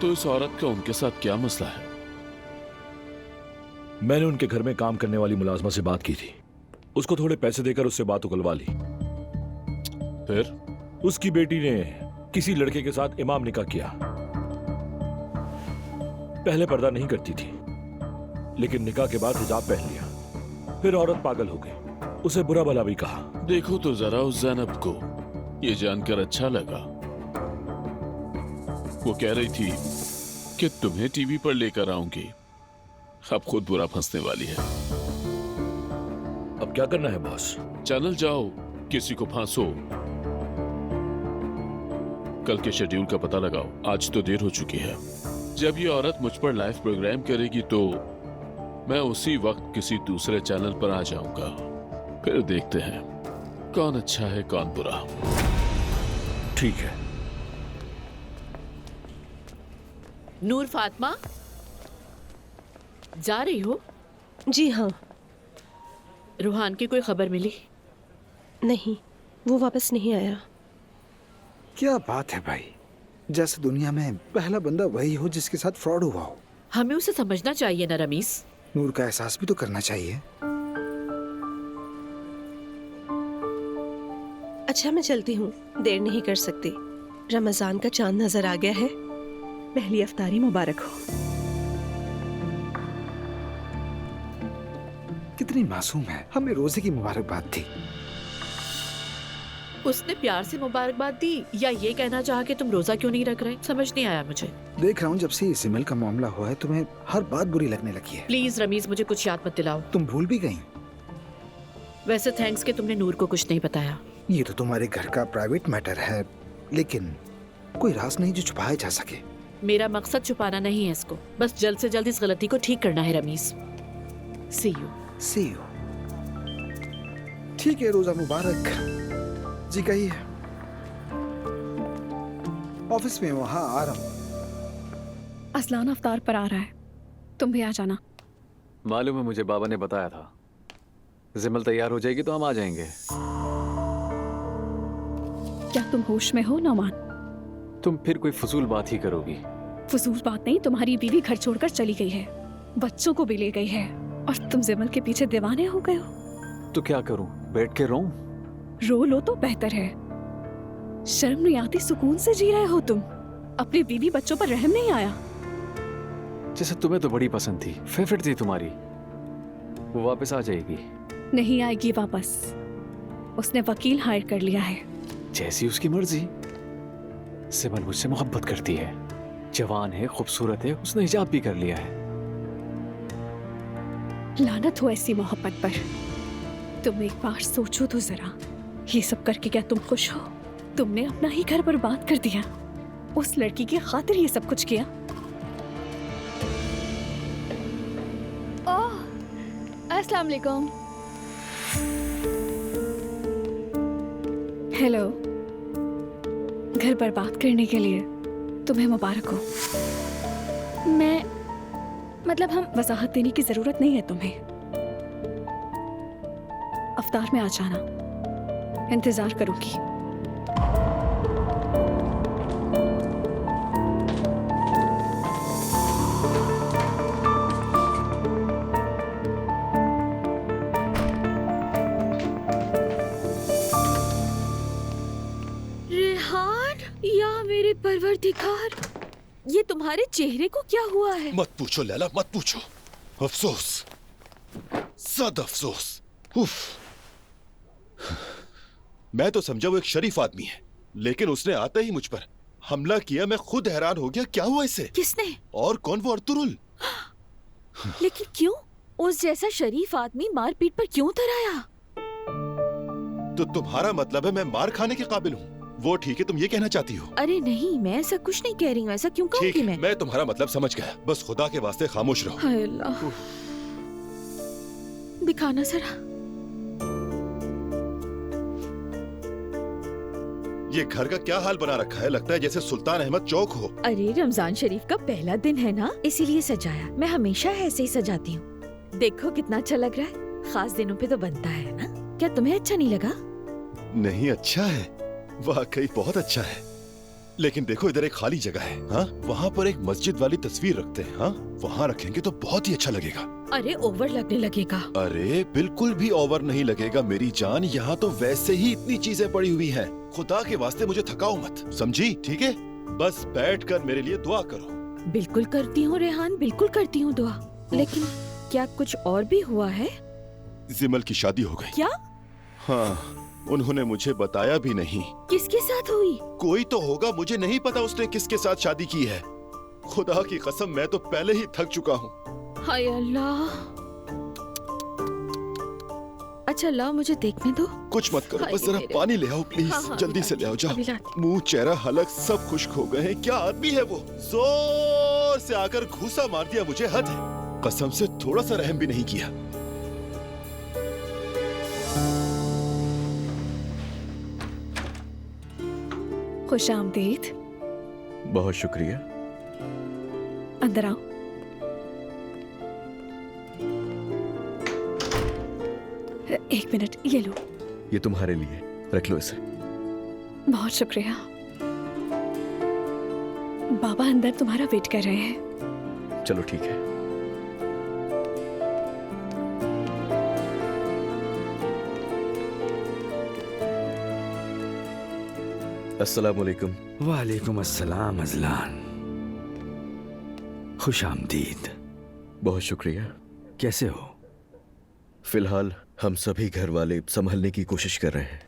तो इस औरत का उनके साथ क्या मसला है? मैंने उनके घर में काम करने वाली मुलाजमा से बात की थी। उसको थोड़े पैसे देकर उससे बात उगलवा ली। फिर उसकी बेटी ने किसी लड़के के साथ इमाम निकाह किया। पहले पर्दा नहीं करती थी, लेकिन निकाह के बाद हिजाब पहन लिया। फिर औरत पागल हो गई, उसे बुरा भला भी कहा। देखो तो जरा उस ज़ैनब को, ये जानकर अच्छा लगा। वो कह रही थी कि तुम्हें टीवी पर लेकर आऊंगी, अब खुद बुरा फंसने वाली है। अब क्या करना है बॉस? चैनल जाओ, किसी को फांसो, कल के शेड्यूल का पता लगाओ। आज तो देर हो चुकी है। जब ये औरत मुझ पर लाइव प्रोग्राम करेगी तो मैं उसी वक्त किसी दूसरे चैनल पर आ जाऊंगा। फिर देखते हैं कौन अच्छा है कौन बुरा। ठीक है। नूर फातिमा, जा रही हो? जी हाँ। रूहान की कोई खबर मिली? नहीं, वो वापस नहीं आया। क्या बात है भाई, जैसे दुनिया में पहला बंदा वही हो जिसके साथ फ्रॉड हुआ हो। हमें उसे समझना चाहिए ना रमीस। नूर का एहसास भी तो करना चाहिए। अच्छा मैं चलती हूँ, देर नहीं कर सकती। रमजान का चांद नजर आ गया है। पहली अफ्तारी मुबारक हो। कितनी मासूम है, हमें रोजे की मुबारकबाद थी। उसने प्यार से मुबारकबाद दी या ये कहना चाहा कि तुम रोजा क्यों नहीं रख रहे? समझ नहीं आया मुझे। देख रहा हूँ जब से सिमल का मामला हुआ है तुम्हें हर बात बुरी लगने लगी है। प्लीज रमीज, मुझे कुछ याद मत दिलाओ। तुम भूल भी गई। वैसे थैंक्स कि तुमने नूर को कुछ नहीं बताया। ये तो तुम्हारे घर का प्राइवेट मैटर है, लेकिन कोई राज नहीं जो छुपाया जा सके। मेरा मकसद छुपाना नहीं है इसको, बस जल्द से जल्द इस गलती को ठीक करना है रमीज। सी यू। ठीक है, रोजा मुबारक। जी कहिए। ऑफिस में वहाँ आ रहा हूँ। असलान अफ्तार पर आ रहा है, तुम भी आ जाना। मालूम है मुझे, बाबा ने बताया था। जिमल तैयार हो जाएगी तो हम आ जाएंगे। क्या तुम होश में हो नौमान? तुम फिर कोई फजूल बात ही करोगी। फजूल बात नहीं, तुम्हारी बीवी घर छोड़कर चली गई है, बच्चों को भी ले गई है, और तुम जिमल के पीछे दीवाने हो गए हो। तो क्या करूं, बैठ के रोऊं? रो लो तो बेहतर है। शर्म नहीं आती? सुकून से जी रहे हो तुम? अपने बीवी बच्चों पर रहम नहीं आया? जैसे तुम्हें तो बड़ी पसंद थी, फेवरेट थी तुम्हारी, वो वापस आ जाएगी। नहीं आएगी वापस, उसने वकील हायर कर लिया है। जैसी उसकी मर्जी। सिमल मुझसे मोहब्बत करती है, जवान है, खूबसूरत है, उसने हिजाब भी कर लिया है। लानत हो ऐसी मोहब्बत पर। तुम एक बार सोचो तो जरा, ये सब करके क्या तुम खुश हो? तुमने अपना ही घर बर्बाद कर दिया, उस लड़की की खातिर ये सब कुछ किया। ओह, अस्सलाम वालेकुम। हेलो। घर बर्बाद करने के लिए तुम्हें मुबारक हो। मतलब हम वजाहत देने की जरूरत नहीं है तुम्हें। अफ्तार में आ जाना, इंतजार करूंगी। परवरदिगार, ये तुम्हारे चेहरे को क्या हुआ है? मत पूछो लैला, मत पूछो। अफसोस, सद अफसोस। उफ। मैं तो समझा वो एक शरीफ आदमी है, लेकिन उसने आते ही मुझ पर हमला किया। मैं खुद हैरान हो गया, क्या हुआ इसे? किसने? और कौन? वो अर्तुरुल। लेकिन क्यों? उस जैसा शरीफ आदमी मारपीट पर क्यों उतर आया? तो तुम्हारा मतलब है मैं मार खाने के काबिल हूँ? वो ठीक है, तुम ये कहना चाहती हो? अरे नहीं, मैं ऐसा कुछ नहीं कह रही हूँ। ऐसा क्यों कहूँगी मैं? मैं तुम्हारा मतलब समझ गया। बस खुदा के वास्ते खामोश रहो। हाय अल्लाह, दिखाना जरा। ये घर का क्या हाल बना रखा है? लगता है जैसे सुल्तान अहमद चौक हो। अरे रमजान शरीफ का पहला दिन है ना, इसीलिए सजाया। मैं हमेशा ऐसे ही सजाती हूँ। देखो कितना अच्छा लग रहा है। खास दिनों पे तो बनता है ना। क्या तुम्हें अच्छा नहीं लगा? नहीं, अच्छा है, वाकई बहुत अच्छा है। लेकिन देखो इधर एक खाली जगह है। हाँ, वहाँ पर एक मस्जिद वाली तस्वीर रखते हैं। हाँ, वहाँ रखेंगे तो बहुत ही अच्छा लगेगा। अरे ओवर लगने लगेगा। अरे बिल्कुल भी ओवर नहीं लगेगा मेरी जान। यहाँ तो वैसे ही इतनी चीजें पड़ी हुई हैं। खुदा के वास्ते मुझे थकाओ मत, समझी? ठीक है, बस बैठकर मेरे लिए दुआ करो। बिल्कुल करती हूँ रेहान, बिल्कुल करती हूँ दुआ। लेकिन क्या कुछ और भी हुआ है? जिमल की शादी हो गई। क्या? हाँ, उन्होंने मुझे बताया भी नहीं। किसके साथ हुई? कोई तो होगा, मुझे नहीं पता उसने किसके साथ शादी की है। खुदा की कसम, मैं तो पहले ही थक चुका हूँ। हाय अल्लाह। अच्छा लाओ, मुझे देखने दो। कुछ मत करो, बस जरा पानी ले आओ प्लीज। हाँ, जल्दी से ले आओ, जाओ। अभी लाती। मुंह, चेहरा, हलक सब खुश्क हो गए हैं। क्या आदमी है वो? जोर से आकर घूसा मार दिया मुझे। हद है, कसम से थोड़ा सा रहम भी नहीं किया। खुश आमदीद। बहुत शुक्रिया। अंदर आओ। एक मिनट, ये लो। ये तुम्हारे लिए, रख लो इसे। बहुत शुक्रिया। बाबा अंदर तुम्हारा वेट कर रहे हैं। चलो ठीक है। अस्सलाम वालेकुम। वालेकुम अस्सलाम अजलान। खुश आमदीद। बहुत शुक्रिया। कैसे हो? फिलहाल हम सभी घर वाले संभलने की कोशिश कर रहे हैं।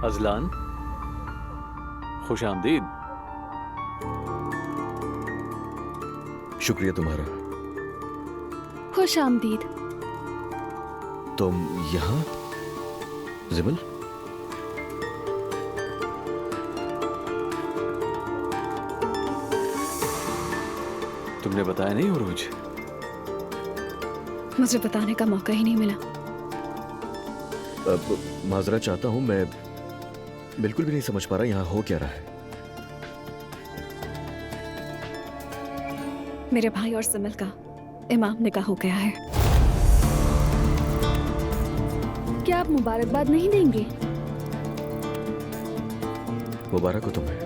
अजलान, खुश आमदीद। शुक्रिया तुम्हारा। खुश आमदीद। तुम यहाँ? जिमल? तुमने बताया नहीं उरूज? मुझे बताने का मौका ही नहीं मिला। अब माजरा चाहता हूँ, मैं बिल्कुल भी नहीं समझ पा रहा यहाँ हो क्या रहा है। मेरे भाई और सिमल का इमाम निकाह हो गया है। क्या आप मुबारकबाद नहीं देंगे? मुबारक हो तुम्हें।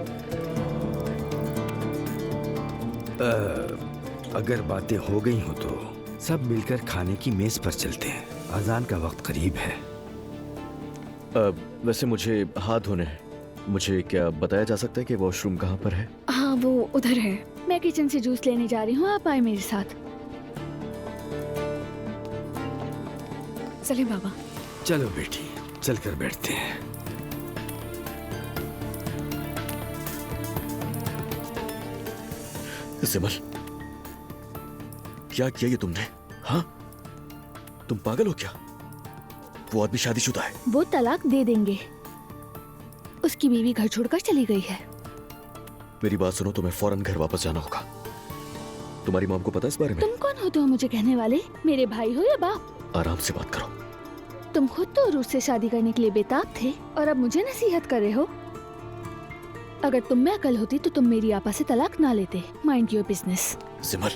अगर बातें हो गई हो तो सब मिलकर खाने की मेज पर चलते हैं। अजान का वक्त करीब है। वैसे मुझे हाथ धोने हैं। मुझे क्या बताया जा सकता है कि वॉशरूम कहाँ पर है? हाँ, वो उधर है। मैं किचन से जूस लेने जा रही हूँ, आप आए मेरे साथ। चलिए बाबा। चलो बेटी, चलकर बैठते हैं। सिमल, क्या किया ये तुमने? हाँ, तुम पागल हो क्या? वो आदमी शादीशुदा है। वो तलाक दे देंगे। उसकी बीवी घर छोड़कर चली गई है। मेरी बात सुनो, तुम्हें फौरन घर वापस जाना होगा। तुम्हारी मॉम को पता है इस बारे में? तुम कौन होते हो मुझे कहने वाले? मेरे भाई हो या बाप? आराम से बात करो। तुम खुद तो रूस से शादी करने के लिए बेताब थे और अब मुझे नसीहत कर रहे हो। अगर तुम में अकल होती तो तुम मेरी आपा से तलाक ना लेते। Mind your business. सिमल,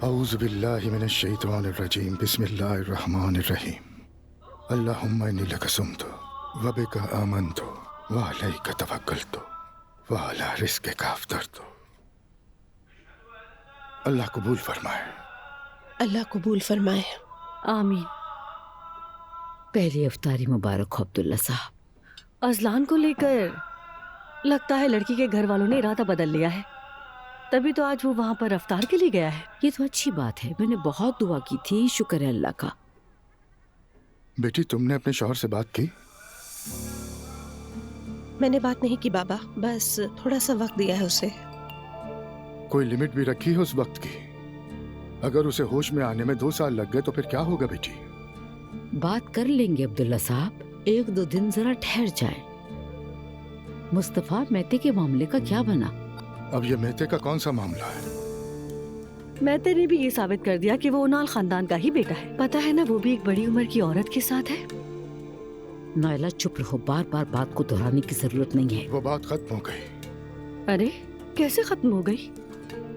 औज़ु बिल्लाहि मिनश शैतानिर रजीम। बिस्मिल्लाहिर रहमानिर रहीम। अल्लाहुम्मा इन्नी लका सुम्तु व बिका आमन्तु व अलैका तवक्कलतु व अला रिज़्क़िका अफ़्तरतु। अल्लाह कबूल फरमाए। अल्लाह कबूल फरमाए। आमीन। पहली इफ्तारी मुबारक हो अब्दुल्ला साहब। अजलान को लेकर लगता है लड़की के घर वालों ने इरादा बदल लिया है, तभी तो आज वो वहाँ पर अफ्तार के लिए गया है। ये तो अच्छी बात है, मैंने बहुत दुआ की थी, शुक्र है अल्लाह का। बेटी तुमने अपने शौहर से बात की? मैंने बात नहीं की बाबा, बस थोड़ा सा वक्त दिया है उसे। कोई लिमिट भी रखी है उस वक्त की? अगर उसे होश में आने में 2 साल लग गए तो फिर क्या होगा बेटी? बात कर लेंगे अब्दुल्ला साहब, 1-2 दिन जरा ठहर जाए। मुस्तफा मेहते के मामले का क्या बना? अब ये मेहते का कौन सा मामला है? मेहते ने भी ये साबित कर दिया कि वो उनाल खानदान का ही बेटा है। पता है ना, वो भी एक बड़ी उम्र की औरत के साथ है। नायला चुप रहो, बार बार बात को दोहराने की जरूरत नहीं है। वो बात खत्म हो गई। अरे कैसे खत्म हो गई?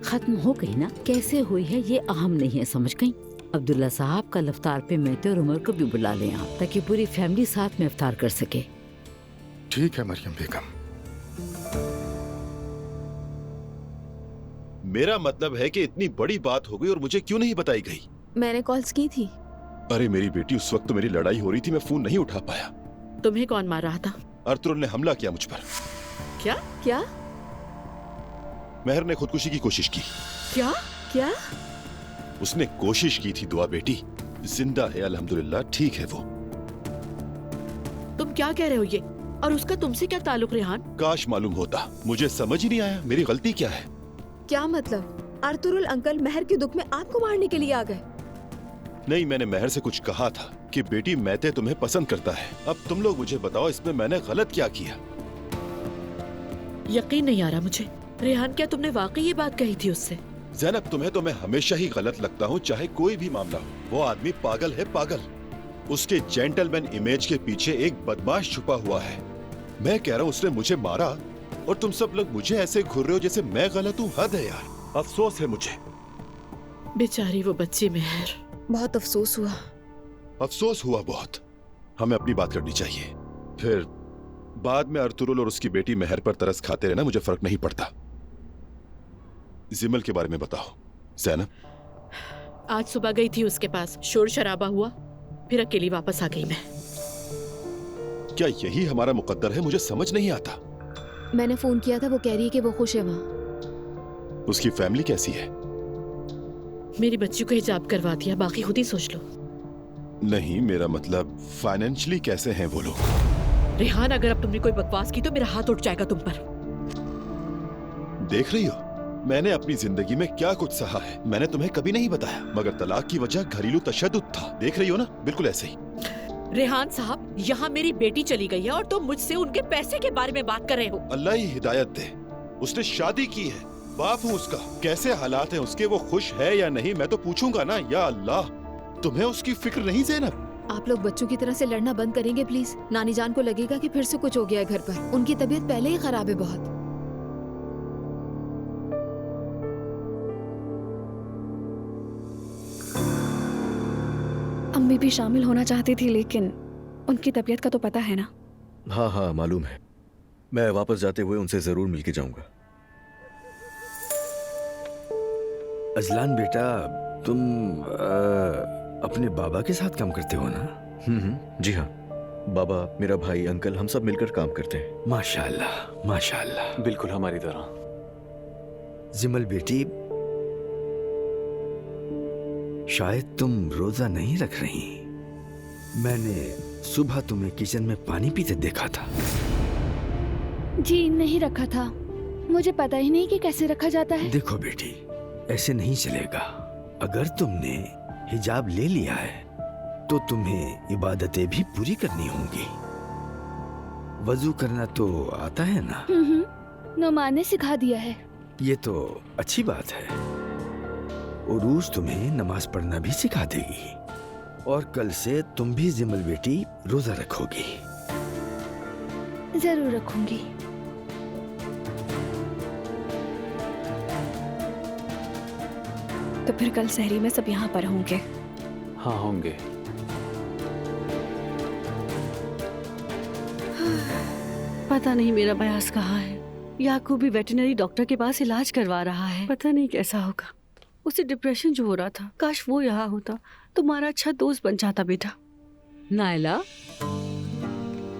खत्म हो गई ना, कैसे हुई है ये अहम नहीं है, समझ गई? अब्दुल्ला साहब कल इफ्तार पे मेहते और उमर को भी बुला लें आप, ताकि पूरी फैमिली साथ में इफ्तार कर सके। ठीक है मरियम बेगम। मेरा मतलब है कि इतनी बड़ी बात हो गई और मुझे क्यों नहीं बताई गई? मैंने कॉल्स की थी। अरे मेरी बेटी, उस वक्त तो मेरी लड़ाई हो रही थी, मैं फोन नहीं उठा पाया। तुम्हें कौन मार रहा था? अर्तुल ने हमला किया मुझ पर। क्या? क्या? महर ने खुदकुशी की कोशिश की। क्या? क्या? उसने कोशिश की थी दुआ बेटी, जिंदा है अल्हम्दुलिल्लाह, ठीक है वो। तुम क्या कह रहे हो ये? और उसका तुमसे क्या ताल्लुक रेहान? काश मालूम होता, मुझे समझ ही नहीं आया मेरी गलती क्या है। क्या मतलब? अर्तुरुल अंकल महर के दुख में आपको मारने के लिए आ गए? नहीं, मैंने महर से कुछ कहा था कि बेटी मेहते तुम्हें पसंद करता है। अब तुम लोग मुझे बताओ इसमें मैंने गलत क्या किया? यकीन नहीं आ रहा मुझे। रेहान, क्या तुमने वाकई ये बात कही थी उससे? ज़ैनब, तुम्हें तो मैं हमेशा ही गलत लगता हूँ, चाहे कोई भी मामला हो। वो आदमी पागल है, पागल। उसके जेंटलमैन इमेज के पीछे एक बदमाश छुपा हुआ है। मैं कह रहा हूँ उसने मुझे मारा और तुम सब लोग मुझे ऐसे घूर रहे हो जैसे मैं गलत हूँ। हद है यार, अफसोस है मुझे। बेचारी वो बच्ची मेहर। बहुत अफसोस हुआ। अफसोस हुआ बहुत। हमें अपनी बात करनी चाहिए, फिर बाद में अर्तुरुल और उसकी बेटी मेहर पर तरस खाते रहना, मुझे फर्क नहीं पड़ता। जिमल के बारे में बताओ ज़ैनब। आज सुबह गई थी उसके पास, शोर शराबा हुआ, फिर अकेली वापस आ गई मैं। क्या यही हमारा मुकद्दर है? मुझे समझ नहीं आता। मैंने फोन किया था, वो कह रही है कि वो खुश है वहाँ। उसकी फैमिली कैसी है? मेरी बच्ची को हिजाब करवा दिया, बाकी खुद ही सोच लो। नहीं, मेरा मतलब फाइनेंशियली कैसे हैं वो लोग? रेहान, अगर अब तुमने कोई बकवास की तो मेरा हाथ उठ जाएगा तुम पर। देख रही हो मैंने अपनी जिंदगी में क्या कुछ सहा है, मैंने तुम्हें कभी नहीं बताया, मगर तलाक की वजह घरेलू तशद्दुद था। देख रही हो ना, बिल्कुल ऐसे ही। रेहान साहब, यहाँ मेरी बेटी चली गई है और तुम मुझसे उनके पैसे के बारे में बात कर रहे हो। अल्लाह ही हिदायत दे। उसने शादी की है, बाप हूँ उसका। कैसे हालात हैं उसके, वो खुश है या नहीं, मैं तो पूछूंगा ना। या अल्लाह, तुम्हें उसकी फिक्र नहीं ज़ैनब? आप लोग बच्चों की तरह से लड़ना बंद करेंगे प्लीज? नानी जान को लगेगा कि फिर से कुछ हो गया है घर पर। उनकी तबीयत पहले ही खराब है बहुत। अम्मी भी शामिल होना चाहती थी, लेकिन उनकी तबीयत का तो पता है ना। हाँ हाँ मालूम है। मैं वापस जाते हुए उनसे जरूर मिलके जाऊंगा। अजलान बेटा, तुम अपने बाबा के साथ काम करते हो ना? जी हाँ, बाबा, मेरा भाई, अंकल, हम सब मिलकर काम करते हैं। माशाल्लाह माशाल्लाह। बिल्कुल हमारी तरह। जिमल बेटी, शायद तुम रोजा नहीं रख रही। मैंने सुबह तुम्हें किचन में पानी पीते देखा था। जी नहीं रखा था, मुझे पता ही नहीं कि कैसे रखा जाता है। देखो बेटी, ऐसे नहीं चलेगा। अगर तुमने हिजाब ले लिया है तो तुम्हें इबादतें भी पूरी करनी होंगी। वजू करना तो आता है ना? नुमान ने सिखा दिया है। ये तो अच्छी बात है। उरूज तुम्हें नमाज पढ़ना भी सिखा देगी और कल से तुम भी जिमल बेटी रोजा रखोगी। जरूर रखूंगी। तो फिर कल सहरी में सब यहाँ पर होंगे? हाँ होंगे। पता नहीं मेरा बयास कहाँ है। याकूब भी वेटरनरी डॉक्टर के पास इलाज करवा रहा है, पता नहीं कैसा होगा। उसे डिप्रेशन जो हो रहा था, काश वो यहाँ होता, तुम्हारा अच्छा दोस्त बन जाता बेटा। नायला,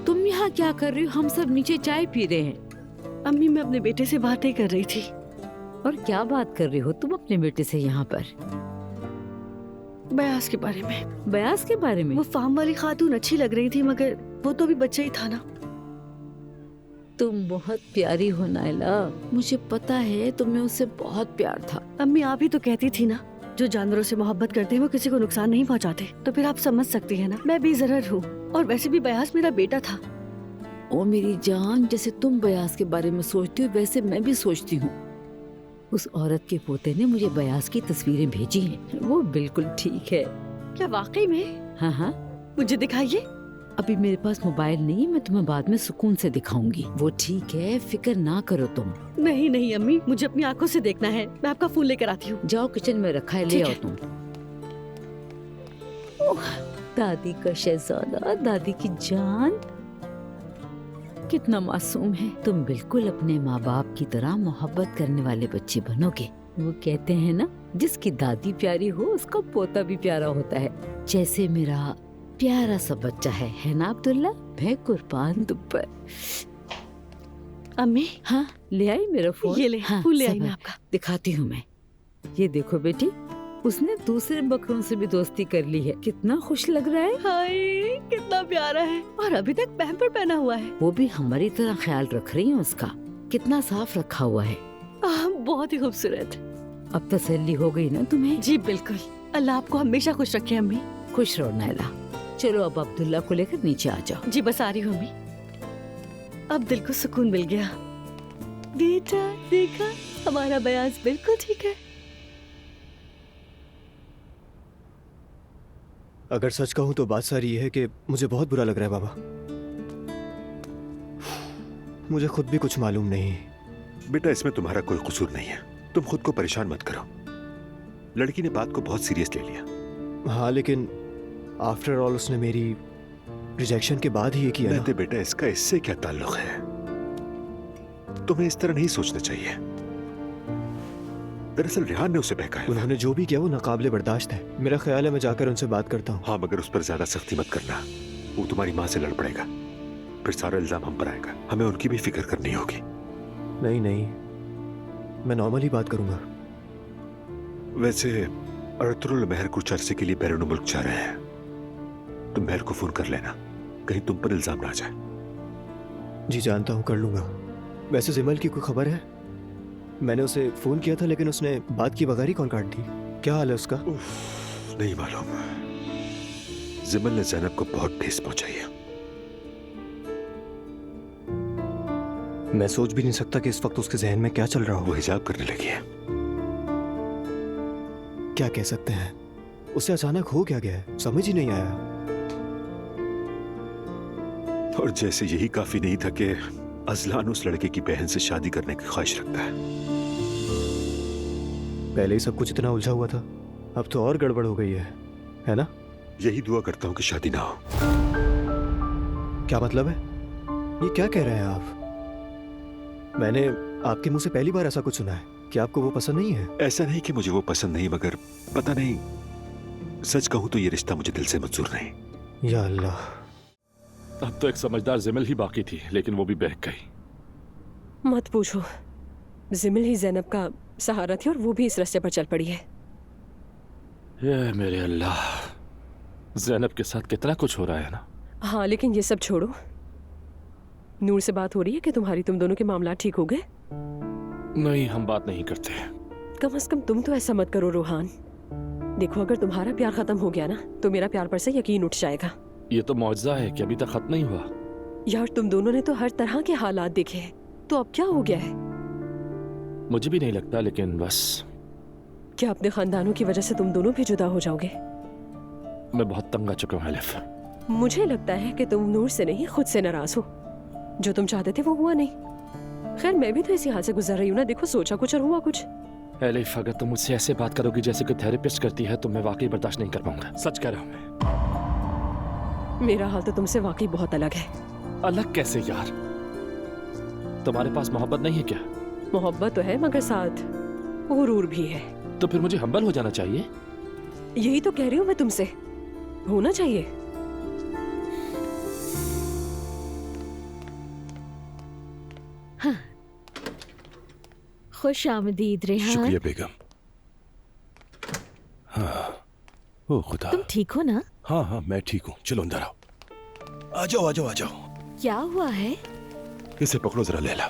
तुम यहाँ क्या कर रही हो? हम सब नीचे चाय पी रहे हैं। अम्मी, मैं अपने बेटे से बातें कर रही थी। और क्या बात कर रही हो तुम अपने बेटे से यहाँ पर? बयास के बारे में। बयास के बारे में? वो फार्म वाली खातून अच्छी लग रही थी, मगर वो तो अभी बच्चा ही था ना। तुम बहुत प्यारी हो नायला, मुझे पता है तुम्हें उससे बहुत प्यार था। अम्मी, आप ही तो कहती थी ना, जो जानवरों से मोहब्बत करते हैं वो किसी को नुकसान नहीं पहुंचाते। तो फिर आप समझ सकती हैं ना, मैं बेज़रर हूँ। और वैसे भी बयास मेरा बेटा था। ओ मेरी जान, जैसे तुम बयास के बारे में सोचती हो वैसे मैं भी सोचती हूँ। उस औरत के पोते ने मुझे बयास की तस्वीरें भेजी हैं। वो बिल्कुल ठीक है। क्या वाकई में? हाँ हाँ, मुझे दिखाइए। अभी मेरे पास मोबाइल नहीं, मैं तुम्हें बाद में सुकून से दिखाऊंगी। वो ठीक है, फिक्र ना करो तुम। नहीं नहीं अम्मी, मुझे अपनी आंखों से देखना है। मैं आपका फोन लेकर आती हूँ। जाओ, किचन में रखा है, ले आओ तुम। दादी का शहजादा, दादी की जान, कितना मासूम है। तुम बिल्कुल अपने माँ बाप की तरह मोहब्बत करने वाले बच्चे बनोगे। वो कहते हैं ना, जिसकी दादी प्यारी हो उसका पोता भी प्यारा होता है। जैसे मेरा प्यारा सा बच्चा है ना अब्दुल्ला? मैं कुर्बान तुम पर। अम्मी, हाँ, ले आई मेरा फोन? ये ले, हाँ, फूल ले आई मैं आपका। दिखाती हूँ मैं। ये देखो बेटी, उसने दूसरे बकरों से भी दोस्ती कर ली है। कितना खुश लग रहा है। हाय, कितना प्यारा है। और अभी तक पैम्पर पहना हुआ है। वो भी हमारी तरह ख्याल रख रही है उसका। कितना साफ रखा हुआ है। बहुत ही खूबसूरत। अब तसल्ली हो गई ना तुम्हें? जी बिल्कुल। अल्लाह आपको हमेशा खुश रखे अम्मी। खुश रहो नायला। चलो अब अब्दुल्ला को लेकर नीचे आ जाओ। जी बस आ रही हूँ अम्मी। अब दिल को सुकून मिल गया। बेटा देखा, हमारा बयास बिल्कुल ठीक है। अगर सच कहूं तो बात सारी ये है कि मुझे बहुत बुरा लग रहा है बाबा। मुझे खुद भी कुछ मालूम नहीं। बेटा, इसमें तुम्हारा कोई कसूर नहीं है। तुम खुद को परेशान मत करो। लड़की ने बात को बहुत सीरियस ले लिया। हाँ, लेकिन आफ्टर ऑल उसने मेरी रिजेक्शन के बाद ही ये किया ना। बेटा, इसका इससे क्या ताल्लुक है? तुम्हें इस तरह नहीं सोचना चाहिए। दरअसल रेहान ने उसे बहकाया। उन्होंने जो भी किया वो नाकाबिले बर्दाश्त है। मेरा ख्याल है मैं जाकर उनसे बात करता हूँ। हाँ, मगर उस पर ज्यादा सख्ती मत करना। वो तुम्हारी माँ से लड़ पड़ेगा, फिर सारा इल्जाम हम पर आएगा। हमें उनकी भी फिक्र करनी होगी। नहीं नहीं, मैं नॉर्मल ही बात करूंगा। वैसे अर्तुरुल महर कुछ अरसे के लिए बैरून मुल्क जा रहे हैं। तुम महर को फोन कर लेना, कहीं तुम पर इल्जाम ना आ जाए। जी जानता हूँ, कर लूंगा। वैसे जिमल की कोई खबर है? मैंने उसे फोन किया था लेकिन उसने बात की बगैर ही कॉल काट दी। क्या हाल है उसका? नहीं मालूम। जिमल ने ज़ैनब को बहुत ठेस पहुंचाई है। मैं सोच भी नहीं सकता कि इस वक्त उसके जहन में क्या चल रहा हो। वो हिजाब करने लगी है। क्या कह सकते हैं? उसे अचानक हो क्या गया है, समझ ही नहीं आया। और जैसे यही काफी नहीं था कि अजलान उस लड़के की बहन से शादी करने की ख्वाहिश रखता है। पहले ही सब कुछ इतना उलझा हुआ था, अब तो और गड़बड़ हो गई है ना? यही दुआ करता हूँ कि शादी ना हो। क्या मतलब है? ये क्या कह रहे हैं आप? मैंने आपके मुंह से पहली बार ऐसा कुछ सुना है कि आपको वो पसंद नहीं है। ऐसा नहीं कि मुझे वो पसंद नहीं, मगर पता नहीं, सच कहूँ तो ये रिश्ता मुझे दिल से मंजूर नहीं। या अल्लाह। अब तो एक समझदार जिमल ही बाकी थी, लेकिन वो भी बहक गई। मत पूछो, जिमल ही ज़ैनब का सहारा थी और वो भी इस रास्ते पर चल पड़ी है। ये मेरे अल्लाह, ज़ैनब के साथ कितना कुछ हो रहा है ना। हाँ, लेकिन ये सब छोड़ो। नूर से बात हो रही है कि तुम दोनों के मामला ठीक हो गए? नहीं, हम बात नहीं करते। कम से कम तुम तो ऐसा मत करो रोहान। देखो, अगर तुम्हारा प्यार खत्म हो गया ना तो मेरा प्यार पर से यकीन उठ जाएगा। ये तो मौजज़ा है कि अभी तक खत्म नहीं हुआ। यार, तुम दोनों ने तो हर तरह के हालात देखे हैं, तो अब क्या हो गया है? मुझे भी नहीं लगता, लेकिन बस। क्या अपने खानदानों की वजह से तुम दोनों भी जुदा हो जाओगे? मैं बहुत तंग आ चुका हूँ अलिफ। मुझे लगता है कि तुम नूर से नहीं, खुद से नाराज हो। जो तुम चाहते थे वो हुआ नहीं। खैर, मैं भी तो इसी हाल से गुजर रही हूँ ना। देखो, सोचा कुछ और हुआ कुछ। अलिफ, अगर तुम मुझसे ऐसे बात करोगी जैसे कोई थेरेपिस्ट करती है तो मैं वाकई बर्दाश्त नहीं कर पाऊंगा। सच कह रहा हूँ मैं। मेरा हाल तो तुमसे वाकई बहुत अलग है। अलग कैसे यार? तुम्हारे पास मोहब्बत नहीं है क्या? मोहब्बत तो है, मगर साथ गुरूर भी है। तो फिर मुझे हम्बल हो जाना चाहिए। यही तो कह रही हूँ मैं तुमसे, होना चाहिए। हाँ। खुश आमदीद रेहान। शुक्रिया बेगम। हाँ, ओ खुदा। तुम ठीक हो ना? हाँ हाँ मैं ठीक हूँ, चलो अंदर आओ। आ जाओ आ जाओ आ जाओ। क्या हुआ है? इसे पकड़ो जरा लैला।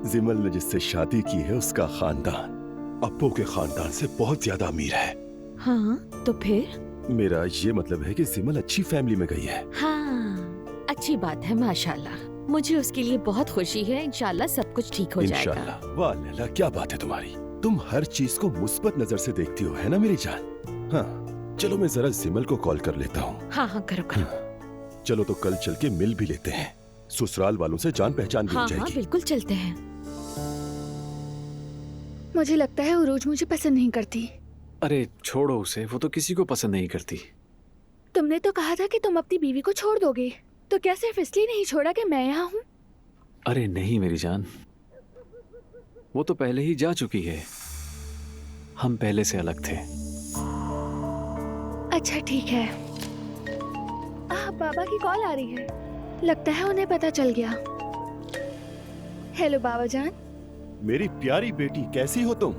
जिमल ने जिससे शादी की है उसका खानदान अप्पू के खानदान से बहुत ज्यादा अमीर है। हाँ, तो फिर? मेरा ये मतलब है कि जिमल अच्छी फैमिली में गई है। हाँ, अच्छी बात है माशाल्लाह। मुझे उसके लिए बहुत खुशी है। इंशाल्लाह सब कुछ ठीक हो जाएगा। इंशाल्लाह। वाह लैला क्या बात है तुम्हारी, तुम हर चीज को मुस्बत नजर से देखती हो, है ना मेरी जान। हाँ चलो मैं जरा जिमल को कॉल कर लेता हूँ। हाँ हाँ करो करो। चलो तो कल चल के मिल भी लेते हैं, ससुराल वालों से जान पहचान भी हो हाँ जाएगी। हाँ बिल्कुल चलते हैं। मुझे लगता है उरूज मुझे पसंद नहीं करती। अरे छोड़ो उसे, वो तो किसी को पसंद नहीं करती। तुमने तो कहा था कि तुम अपनी बीवी को छोड़ दोगे, तो क्या सिर्फ इसलिए नहीं छोड़ा कि मैं यहाँ हूँ? अरे नहीं मेरी जान, वो तो पहले ही जा चुकी है। हम पहले से अलग थे। अच्छा ठीक है। बाबा की कॉल आ रही है, लगता है उन्हें पता चल गया। हेलो बाबा जान। मेरी प्यारी बेटी कैसी हो तुम?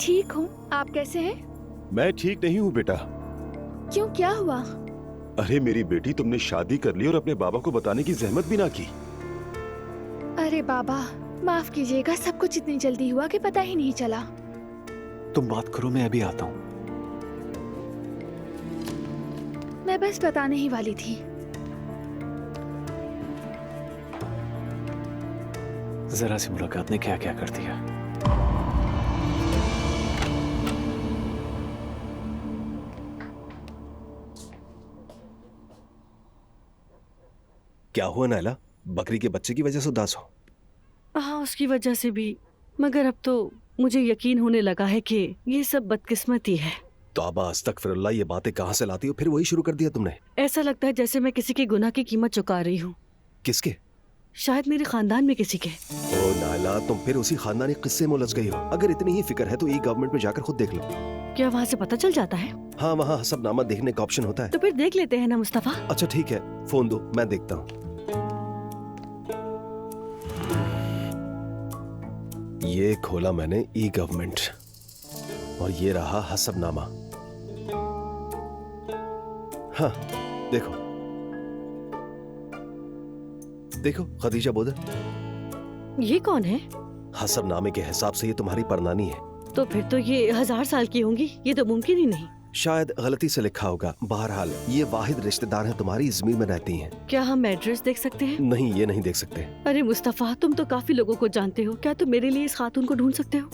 ठीक हूँ, आप कैसे हैं? मैं ठीक नहीं हूँ बेटा। क्यों, क्या हुआ? अरे मेरी बेटी तुमने शादी कर ली और अपने बाबा को बताने की जहमत भी ना की। अरे बाबा माफ कीजिएगा, सब कुछ इतनी जल्दी हुआ कि पता ही नहीं चला। तुम बात करो, मैं अभी आता हूँ। मैं बस बताने ही वाली थी। जरा सी मुलाकात ने क्या क्या कर दिया। क्या हुआ नायला, बकरी के बच्चे की वजह से उदास हो? हाँ उसकी वजह से भी, मगर अब तो मुझे यकीन होने लगा है कि ये सब बदकिस्मती है। तौबा अस्तगफिरुल्लाह, ये बातें कहाँ से लाती हो? फिर वही शुरू कर दिया तुमने। ऐसा लगता है जैसे मैं किसी के गुनाह की कीमत चुका रही हूँ। किसके? शायद मेरे खानदान में किसी के। ओ नायला, तुम फिर उसी खानदानी किस्से में उलझ गई हो। अगर इतनी ही फिक्र है तो ई गवर्नमेंट में जाकर खुद देख लो। क्या वहाँ से पता चल जाता है? हाँ वहाँ हसबनामा देखने का ऑप्शन होता है। तो फिर देख लेते हैं ना मुस्तफा। अच्छा ठीक है, फोन दो मैं देखता हूँ। ये खोला मैंने ई गवर्नमेंट और ये रहा हसबनामा। हाँ देखो देखो, खदीजा बोदर। ये कौन है? हसबनामे के हिसाब से ये तुम्हारी परनानी है। तो फिर तो ये 1000 साल की होंगी, ये तो मुमकिन ही नहीं। शायद गलती से लिखा होगा। बहरहाल ये वाहिद रिश्तेदार हैं तुम्हारी, इजमीर में रहती हैं। क्या हम एड्रेस देख सकते हैं? नहीं, ये नहीं देख सकते। अरे मुस्तफा, तुम तो काफी लोगों को जानते हो, क्या तुम मेरे लिए इस खातून को ढूंढ सकते हो?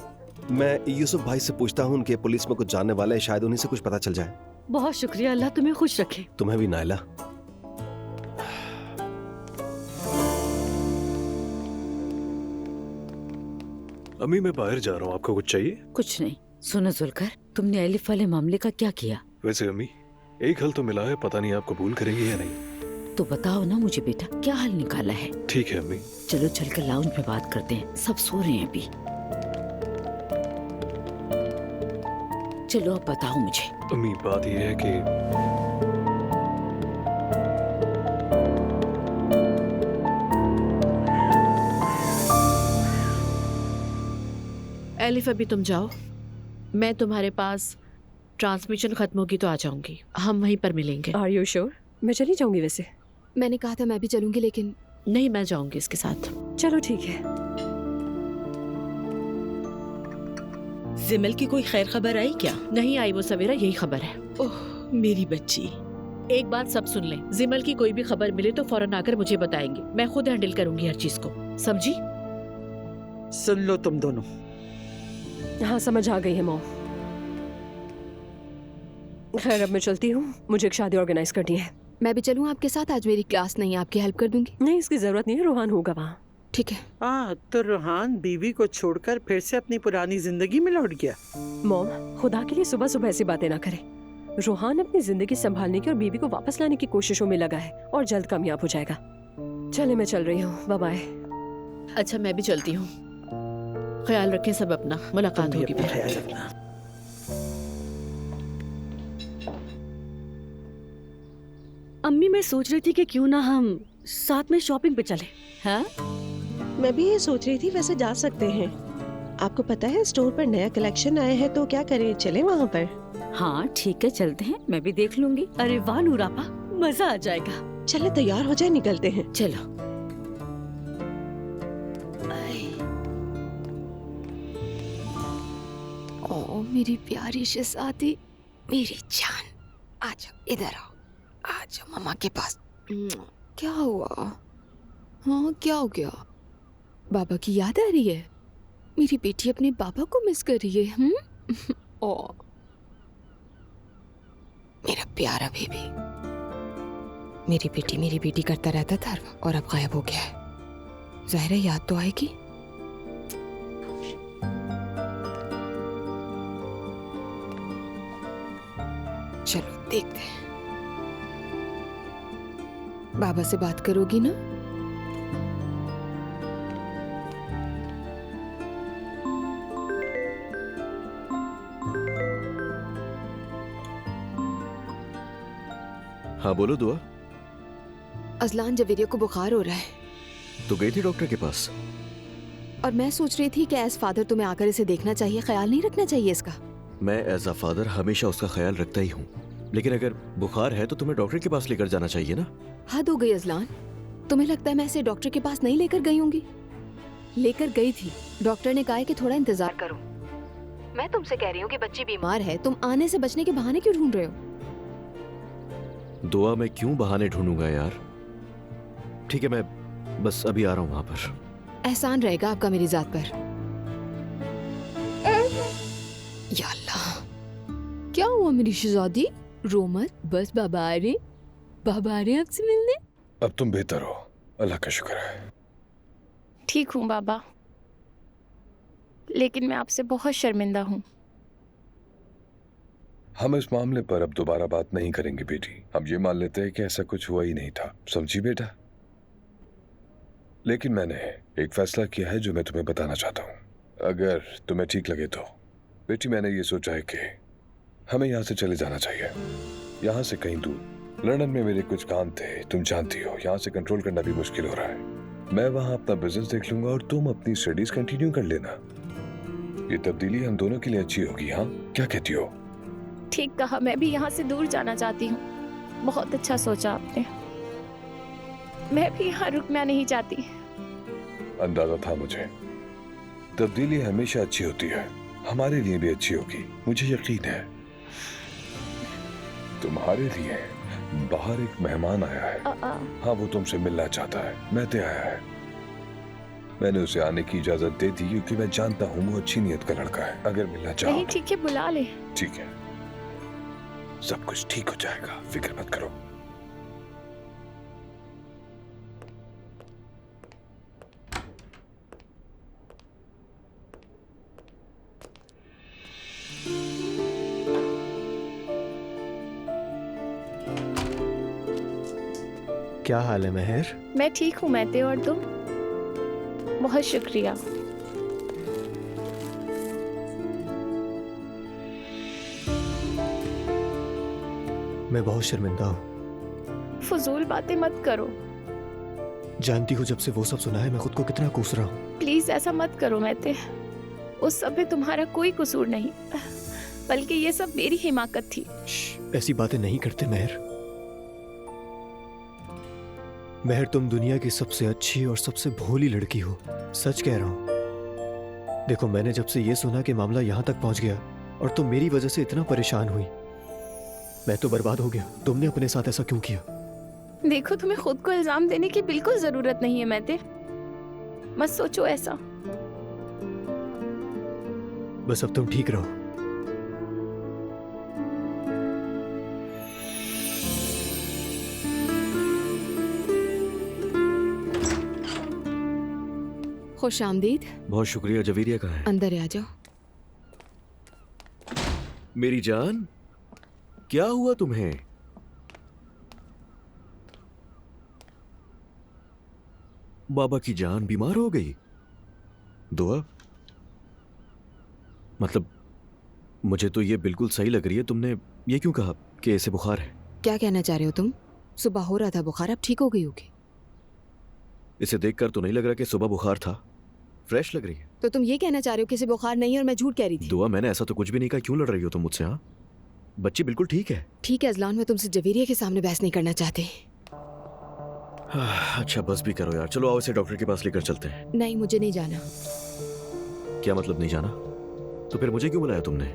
मैं यूसुफ भाई से पूछता हूँ, उनके पुलिस में कुछ जानने वाले हैं, शायद उन्हीं से कुछ पता चल जाए। बहुत शुक्रिया, अल्लाह तुम्हें खुश रखे। तुम्हें भी नायला। अम्मी मैं बाहर जा रहा हूँ, आपको कुछ चाहिए? कुछ नहीं। सुनो जुलकर, तुमने एलिफ वाले मामले का क्या किया? वैसे अम्मी एक हल तो मिला है, पता नहीं आप कबूल करेंगे या नहीं। तो बताओ ना मुझे बेटा, क्या हल निकाला है? ठीक है अम्मी। चलो चलकर लाउंज में बात करते हैं, सब सो रहे हैं अभी। चलो अब बताओ मुझे। अम्मी बात यह है कि एलिफ अभी तुम जाओ, मैं तुम्हारे पास ट्रांसमिशन खत्म होगी तो आ जाऊंगी, हम वहीं पर मिलेंगे। Are you sure? मैं चली जाऊंगी वैसे। मैंने कहा था मैं भी चलूंगी, लेकिन नहीं, मैं जाऊंगी इसके साथ। चलो ठीक है। जिमल की कोई खैर खबर आई क्या? नहीं आई वो सवेरा, यही खबर है। ओह मेरी बच्ची। एक बात सब सुन लें, जिमल की कोई भी खबर मिले तो फौरन आकर मुझे बताएंगे, मैं खुद हैंडल करूंगी हर चीज को, समझी? सुन लो तुम दोनों। हाँ समझ आ गई है मॉम। खैर अब मैं चलती हूँ, मुझे एक शादी ऑर्गेनाइज करनी है। मैं भी चलूँ आपके साथ? आज मेरी क्लास नहीं है, आपकी हेल्प कर दूंगी। नहीं इसकी जरूरत नहीं है, रूहान होगा वहाँ। ठीक है। हाँ तो रूहान बीवी को छोड़कर फिर से अपनी पुरानी जिंदगी में लौट गया। मॉम खुदा के लिए सुबह सुबह ऐसी बातें ना करें। रूहान अपनी जिंदगी संभालने की और बीवी को वापस लाने की कोशिशों में लगा है और जल्द कामयाब हो जाएगा। चले, मैं चल रही हूँ, बाय बाय। अच्छा मैं भी चलती हूँ। ख्याल रखें सब अपना, मुलाकात होगी फिर। ख्याल रखना। अम्मी मैं सोच रही थी कि क्यों ना हम साथ में शॉपिंग पे चले। हाँ मैं भी ये सोच रही थी, वैसे जा सकते हैं। आपको पता है स्टोर पर नया कलेक्शन आया है, तो क्या करें, चले वहाँ पर? हाँ ठीक है, चलते हैं, मैं भी देख लूंगी। अरे वाह नूरापा, मजा आ जाएगा। चले तैयार हो जाए, निकलते हैं। चलो। ओ मेरी प्यारी शहजादी, मेरी जान, आ जाओ, इधर आओ, आ जाओ मम्मा के पास। क्या हुआ? हाँ क्या हो गया? बाबा की याद आ रही है? मेरी बेटी अपने बाबा को मिस कर रही है। ओ मेरा प्यारा बेबी, मेरी बेटी करता रहता था और अब गायब हो गया है। ज़ाहिर है याद तो आएगी। चलो देखते हैं, बाबा से बात करोगी ना? हाँ बोलो दुआ। अजलान जवेरिया को बुखार हो रहा है। तो गई थी डॉक्टर के पास? और मैं सोच रही थी कि एज फादर तुम्हें आकर इसे देखना चाहिए, ख्याल नहीं रखना चाहिए इसका? मैं एज अ फादर हमेशा उसका ख्याल रखता ही हूँ, लेकिन अगर बुखार है तो तुम्हें डॉक्टर के पास लेकर जाना चाहिए ना। हद हो गई अजलान, तुम्हें लगता है मैं इसे डॉक्टर के पास नहीं लेकर गई होंगी? लेकर गई थी, डॉक्टर ने कहा है कि थोड़ा इंतजार करो। मैं तुमसे कह रही हूँ कि बच्ची बीमार है, तुम आने से बचने के बहाने क्यों ढूंढ रहे हो? दुआ मैं क्यों बहाने ढूंढूंगा यार। ठीक है मैं बस अभी आ रहा हूँ वहां पर। एहसान रहेगा आपका मेरी जात पर। या अल्लाह, क्या हुआ मेरी शहजादी? रो मत, बस बाबा आ रहे आपसे मिलने। अब तुम बेहतर हो, अल्लाह का शुक्र है। ठीक हूँ बाबा, लेकिन मैं आपसे बहुत शर्मिंदा हूँ। हम इस मामले पर अब दोबारा बात नहीं करेंगे बेटी। हम ये मान लेते हैं कि ऐसा कुछ हुआ ही नहीं था, समझी बेटा? लेकिन मैंने एक फैसला किया है जो मैं तुम्हें बताना चाहता हूँ, अगर तुम्हें ठीक लगे तो। बेटी मैंने ये सोचा है कि हमें यहाँ से चले जाना चाहिए, यहाँ से कहीं दूर। लंदन में मेरे कुछ काम थे, तुम जानती हो, यहाँ से कंट्रोल करना भी मुश्किल हो रहा है। मैं वहाँ अपना बिजनेस देख लूंगा और तुम अपनी स्टडीज कंटिन्यू कर लेना। ये तब्दीली हम दोनों के लिए अच्छी होगी। हाँ क्या कहती हो? ठीक कहा, मैं भी यहाँ से दूर जाना चाहती हूँ। बहुत अच्छा सोचा आपने, मैं भी यहाँ रुकना नहीं चाहती। अंदाजा था मुझे, तब्दीली हमेशा अच्छी होती है, हमारे लिए भी अच्छी होगी, मुझे यकीन है। तुम्हारे लिए बाहर एक मेहमान आया है। हाँ वो तुमसे मिलना चाहता है, महते आया है। मैंने उसे आने की इजाजत दे दी क्योंकि मैं जानता हूँ वो अच्छी नीयत का लड़का है। अगर मिलना चाहो नहीं ठीक है, बुला ले। ठीक है, सब कुछ ठीक हो जाएगा, फिक्र मत करो। क्या हाल है मेहर? मैं ठीक हूँ महते, और तुम? बहुत शुक्रिया। मैं बहुत शर्मिंदा हूँ। फजूल बातें मत करो। जानती हो जब से वो सब सुना है मैं खुद को कितना कोस रहा हूँ। प्लीज ऐसा मत करो महते, उस सब में तुम्हारा कोई कसूर नहीं, बल्कि ये सब मेरी हिमाकत थी। ऐसी बातें नहीं करते मेहर। मेहर तुम दुनिया की सबसे अच्छी और सबसे भोली लड़की हो, सच कह रहा हूँ। देखो मैंने जब से ये सुना कि मामला यहाँ तक पहुँच गया और तुम मेरी वजह से इतना परेशान हुई, मैं तो बर्बाद हो गया। तुमने अपने साथ ऐसा क्यों किया? देखो तुम्हें खुद को इल्जाम देने की बिल्कुल जरूरत नहीं है महते, मत सोचो ऐसा। बस अब तुम ठीक रहो। खुश आमदीद। बहुत शुक्रिया। जवेरिया कहाँ है? अंदर आ जाओ। मेरी जान, क्या हुआ तुम्हें? बाबा की जान बीमार हो गई। दुआ? मतलब मुझे तो ये बिल्कुल सही लग रही है। तुमने ये क्यों कहा कि ऐसे बुखार है? क्या कहना चाह रहे हो तुम? सुबह हो रहा था बुखार, अब ठीक हो गई होगी। इसे देखकर तो नहीं लग रहा कि सुबह बुखार था। फ्रेश लग रही है। तो तुम ये कहना चाह रहे हो कि इसे बुखार नहीं है और मैं झूठ कह रही थी? दुआ, मैंने ऐसा तो कुछ भी नहीं कहा। क्यों लड़ रही हो तुम मुझसे? हाँ, बच्ची बिल्कुल ठीक है। ठीक है अजलान, मैं तुमसे जवेरिया के सामने बहस नहीं करना चाहती। अच्छा बस भी करो यार। चलो आओ इसे डॉक्टर के पास लेकर चलते हैं। नहीं, मुझे नहीं जाना। क्या मतलब नहीं जाना? तो फिर मुझे क्यों बुलाया तुमने?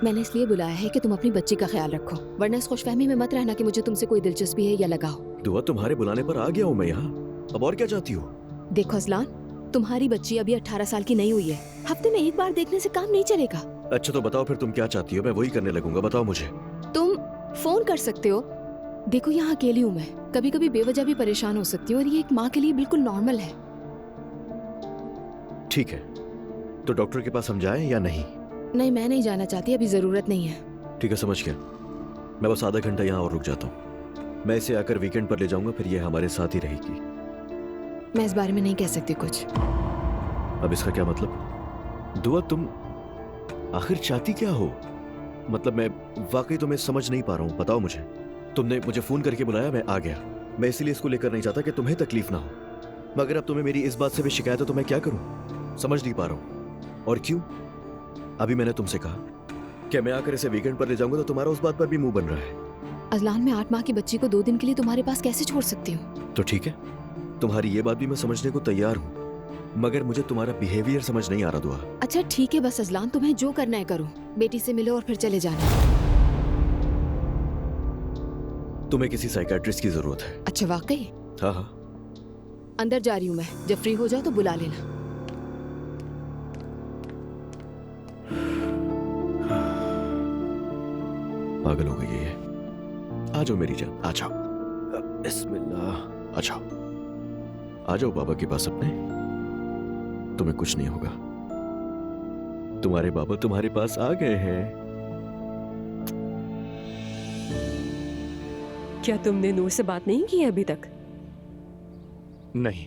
मैंने इसलिए बुलाया है कि तुम अपनी बच्ची का ख्याल रखो, वरना इस खुशफहमी में मत रहना कि मुझे तुमसे कोई दिलचस्पी है या लगाव। दुआ, तुम्हारे बुलाने पर आ गया हूँ मैं यहाँ। अब और क्या चाहती हो? देखो अजलान, तुम्हारी बच्ची अभी 18 साल की नहीं हुई है। हफ्ते में एक बार देखने से काम नहीं चलेगा। अच्छा तो बताओ फिर तुम क्या चाहती हो? मैं वही करने लगूंगा। बताओ मुझे। तुम फोन कर सकते हो। देखो यहाँ अकेली हूँ मैं, कभी कभी बेवजह भी परेशान हो सकती हूँ और ये एक माँ के लिए बिल्कुल नॉर्मल है। ठीक है, तो डॉक्टर के पास हम जाएं या नहीं? नहीं, मैं नहीं जाना चाहती, अभी जरूरत नहीं है। ठीक है, समझ गया। मैं बस आधा घंटा यहाँ और रुक जाता हूँ। मैं इसे आकर वीकेंड पर ले जाऊंगा, फिर ये हमारे साथ ही रहेगी। मैं इस बारे में नहीं कह सकती कुछ। अब इसका क्या मतलब? दुआ, तुम आखिर चाहती क्या हो? मतलब मैं वाकई तुम्हें समझ नहीं पा रहा हूँ। बताओ मुझे। तुमने मुझे फोन करके बुलाया, मैं आ गया। मैं इसीलिए इसको लेकर नहीं चाहता कि तुम्हें तकलीफ ना हो, मगर अब तुम्हें मेरी इस बात से भी शिकायत है तो मैं क्या करूँ? समझ नहीं पा रहा हूँ। और क्यों? अभी मैंने तुमसे कहा कि मैं आकर इसे वीकेंड पर ले जाऊंगा, तो तुम्हारा उस बात पर भी मुंह बन रहा है। अजलान, मैं 8 माह की बच्ची को 2 दिन के लिए तुम्हारे पास कैसे छोड़ सकती हूँ? तो ठीक है, तुम्हारी ये बात भी मैं समझने को तैयार हूँ, मगर मुझे तुम्हारा बिहेवियर समझ नहीं आ रहा। दुआ, अच्छा ठीक है, बस अजलान तुम्हें जो करना है करो। बेटी से मिलो और फिर चले जाना। तुम्हें किसी साइकियाट्रिस्ट की जरूरत है? अच्छा वाकई? हाँ हाँ। अंदर जा रही हूँ मैं, जब फ्री हो जाओ तो बुला लेना। पागल हो गई है ये। आ जाओ मेरी जान, आ जाओ। बिस्मिल्लाह, आ जाओ। आ जाओ बाबा के पास अपने। तुम्हें कुछ नहीं होगा। तुम्हारे बाबा तुम्हारे पास आ गए हैं। क्या तुमने नूर से बात नहीं की है अभी तक? नहीं।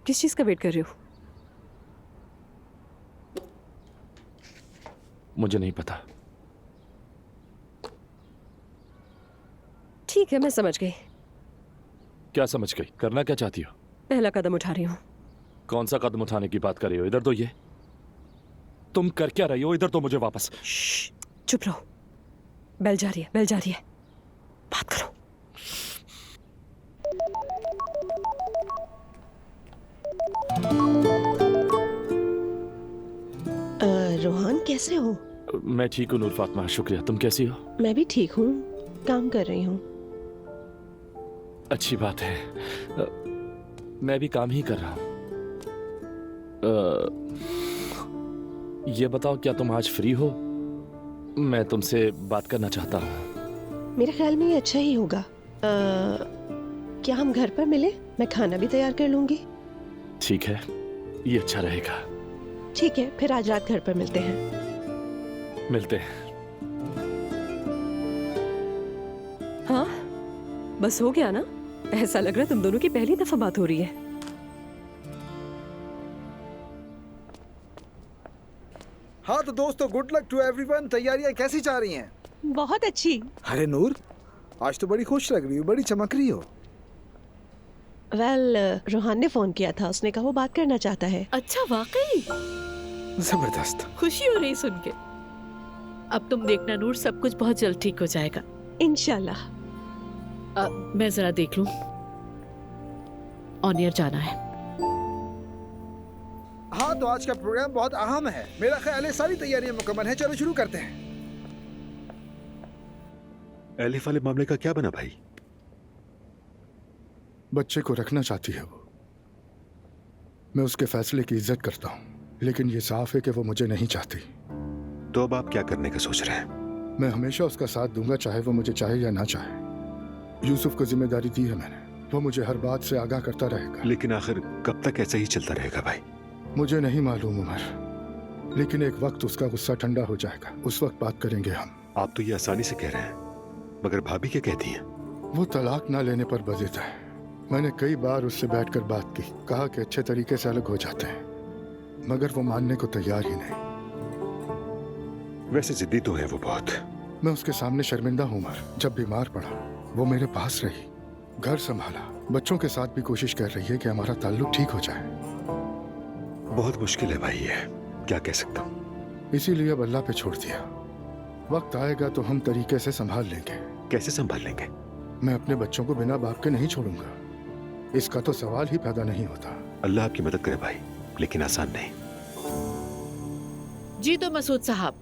किस चीज का वेट कर रहे हो? मुझे नहीं पता। ठीक है, मैं समझ गई। क्या समझ गई? करना क्या चाहती हो? पहला कदम उठा रही हूँ। कौन सा कदम उठाने की बात कर रही हो? इधर तो ये तुम कर क्या रही हो? इधर तो मुझे वापस। चुप रहो। बेल जा रही है, बेल जा रही है। बात करो। रोहान, कैसे हो? मैं ठीक हूँ नूर फातिमा, शुक्रिया। तुम कैसी हो? मैं भी ठीक हूँ, काम कर रही हूँ। अच्छी बात है। मैं भी काम ही कर रहा हूँ। ये बताओ, क्या तुम आज फ्री हो? मैं तुमसे बात करना चाहता हूँ। मेरे ख्याल में ये अच्छा ही होगा। क्या हम घर पर मिले? मैं खाना भी तैयार कर लूंगी। ठीक है, ये अच्छा रहेगा। ठीक है, फिर आज रात घर पर मिलते हैं। मिलते हैं। हाँ, बस हो गया ना? ऐसा लग रहा है तुम दोनों की पहली दफा बात हो रही है। हाँ तो दोस्तों, गुड लक टू एवरीवन। तैयारियां कैसी जा रही हैं? बहुत अच्छी। अरे नूर, आज तो बड़ी खुश लग रही हो, बड़ी चमक रही हो। वेल, रोहान ने फोन किया था, उसने कहा वो बात करना चाहता है। अच्छा वाकई? जबरदस्त। खुशी हो रही सुन के। अब तुम देखना नूर, सब कुछ बहुत जल्द ठीक हो जाएगा इंशाल्लाह। मैं जरा देख लूं। ऑनियर जाना है। हाँ तो आज का प्रोग्राम बहुत अहम है। मेरा ख्याल है सारी तैयारियां मुकम्मल हैं। चलो शुरू करते हैं। एलिफ वाले मामले का क्या बना भाई? बच्चे को रखना चाहती है वो। मैं उसके फैसले की इज्जत करता हूँ, लेकिन ये साफ है कि वो मुझे नहीं चाहती। तो अब आप क्या करने का सोच रहे हैं? मैं हमेशा उसका साथ दूंगा, चाहे वो मुझे चाहे या ना चाहे। यूसुफ को जिम्मेदारी दी है मैंने, वो मुझे हर बात से आगाह करता रहेगा। लेकिन आखिर कब तक ऐसे ही चलता रहेगा भाई? मुझे नहीं मालूम उमर, लेकिन एक वक्त उसका गुस्सा ठंडा हो जाएगा, उस वक्त बात करेंगे हम। आप तो ये आसानी से कह रहे हैं, मगर भाभी क्या कहती हैं? वो तलाक ना लेने पर बज़िद है, मैंने कई बार उससे बैठकर बात की, कहा कि अच्छे तरीके से अलग हो जाते हैं, मगर वो मानने को तैयार ही नहीं। वैसे जिद्दी तो है वो बहुत। मैं उसके सामने शर्मिंदा हूँ उमर। जब बीमार पड़ा वो मेरे पास रही, घर संभाला, बच्चों के साथ भी कोशिश कर रही है कि हमारा ताल्लुक ठीक हो जाए। बहुत मुश्किल है भाई ये, क्या कह सकता हूँ। इसीलिए अब अल्लाह पे छोड़ दिया। वक्त आएगा तो हम तरीके से संभाल लेंगे। कैसे संभाल लेंगे? मैं अपने बच्चों को बिना बाप के नहीं छोड़ूंगा, इसका तो सवाल ही पैदा नहीं होता। अल्लाह आपकी मदद करे भाई, लेकिन आसान नहीं। जी तो मसूद साहब,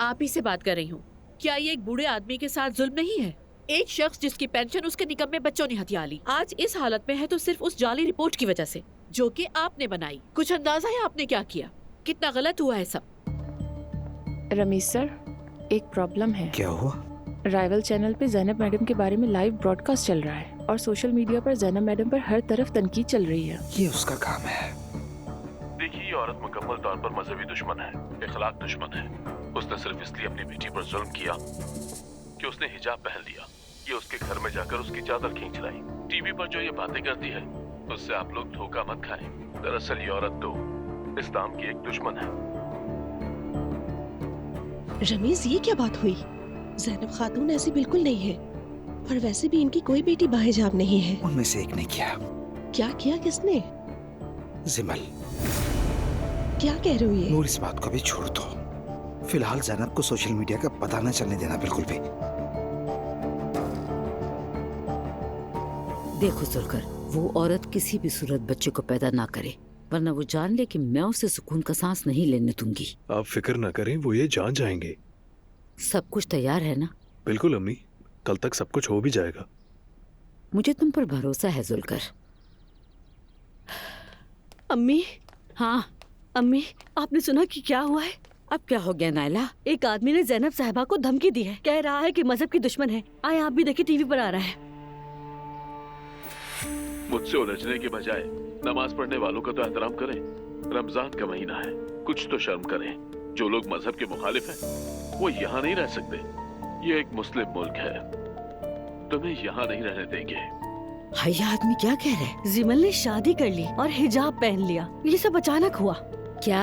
आप ही से बात कर रही हूँ। क्या ये एक बूढ़े आदमी के साथ जुल्म नहीं है? एक शख्स जिसकी पेंशन उसके निकम में बच्चों ने हथिया ली, आज इस हालत में है तो सिर्फ उस जाली रिपोर्ट की वजह से, जो कि आपने बनाई। कुछ अंदाजा है आपने क्या किया? कितना गलत हुआ है सब। रमीज सर, एक प्रॉब्लम है। क्या हुआ? राइवल चैनल पे जैनब मैडम के बारे में लाइव ब्रॉडकास्ट चल रहा है और सोशल मीडिया पर जैनब मैडम पर हर तरफ तनकीद चल रही है। ये उसका काम है। देखिए, ये औरत मुकम्मल तौर पर मजहबी दुश्मन है, इखलाक दुश्मन है। उसने सिर्फ इसलिए अपनी बेटी पर जुल्म किया कि उसने हिजाब पहन लिया। ये उसके घर में जाकर उसकी चादर खींच लाई। टीवी पर जो ये बातें करती है उससे आप लोग धोखा मत खाएं। दरअसल ये औरत तो इस्लाम की एक दुश्मन है। रमीज, ये क्या बात हुई? ज़ैनब खातून ऐसी बिल्कुल नहीं है, और वैसे भी इनकी कोई बेटी बाहिजाब नहीं है। उनमें से एक ने किया। क्या किया? किसने? जिमल। क्या कह रहे हो ये? नूर, इस बात को भी छोड़ दो। फिलहाल ज़ैनब को सोशल मीडिया का पता न चलने देना, बिल्कुल भी। देखो जुल्कर, वो औरत किसी भी सूरत बच्चे को पैदा ना करे, वरना वो जान ले कि मैं उसे सुकून का सांस नहीं लेने दूंगी। आप फिक्र ना करें, वो ये जान जाएंगे। सब कुछ तैयार है ना? बिल्कुल अम्मी, कल तक सब कुछ हो भी जाएगा। मुझे तुम पर भरोसा है जुल्कर। अम्मी। हाँ अम्मी, आपने सुना कि क्या हुआ है? अब क्या हो गया नायला? एक आदमी ने जैनब साहिबा को धमकी दी है, कह रहा है कि मजहब की दुश्मन है। आए आप भी देखिए, टीवी पर आ रहा है। मुझसे उलझने के बजाय नमाज पढ़ने वालों का तो एहतराम करें। रमजान का महीना है, कुछ तो शर्म करें। जो लोग मजहब के मुखालिफ हैं वो यहाँ नहीं रह सकते। ये एक मुस्लिम मुल्क है, तुम्हें यहाँ नहीं रहने देंगे। ये आदमी क्या कह रहे हैं? जिमल ने शादी कर ली और हिजाब पहन लिया। ये सब अचानक हुआ। क्या?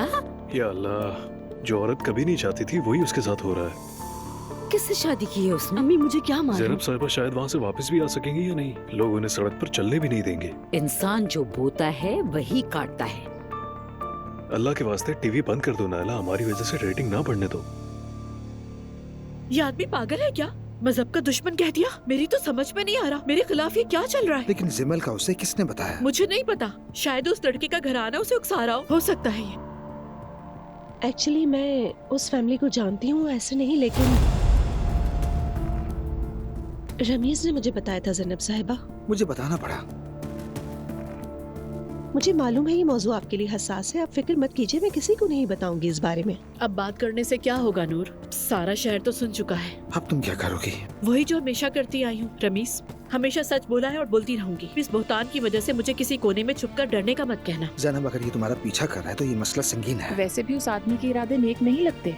या अल्लाह, जो औरत कभी नहीं चाहती थी वही उसके साथ हो रहा है। किससे शादी की है उसने? अम्मी, मुझे क्या मालूम। ज़ैनब साहिबा शायद वहाँ से वापस भी आ सकेंगी या नहीं। लोग उन्हें सड़क पर चलने भी नहीं देंगे। इंसान जो बोता है वही काटता है। अल्लाह के वास्ते टीवी बंद कर दो नायला, हमारी वजह से रेटिंग ना बढ़ने दो। ये आदमी पागल है क्या? मजहब का दुश्मन कह दिया? मेरी तो समझ में नहीं आ रहा, मेरे खिलाफ ये क्या चल रहा है? लेकिन जिमल का उसे किसने बताया? मुझे नहीं पता, शायद उस लड़की का घर आना उसे उकसा रहा हो सकता है ये। एक्चुअली मैं उस फैमिली को जानती हूँ, ऐसे नहीं, लेकिन रमीज ने मुझे बताया था ज़ैनब साहिबा। मुझे बताना पड़ा। मुझे मालूम है ये मौजू आपके लिए हसास है, आप फिक्र मत कीजिए, मैं किसी को नहीं बताऊंगी इस बारे में। अब बात करने से क्या होगा नूर, सारा शहर तो सुन चुका है। अब तुम क्या करोगी? वही जो हमेशा करती आई हूँ रमीज, हमेशा सच बोला है और बोलती रहूंगी। इस बोहतान की वजह से मुझे किसी कोने में छुपकर डरने का मत कहना। ज़ैनब, अगर ये तुम्हारा पीछा कर रहा है तो ये मसला संगीन है। वैसे भी उस आदमी के इरादे नेक नहीं लगते।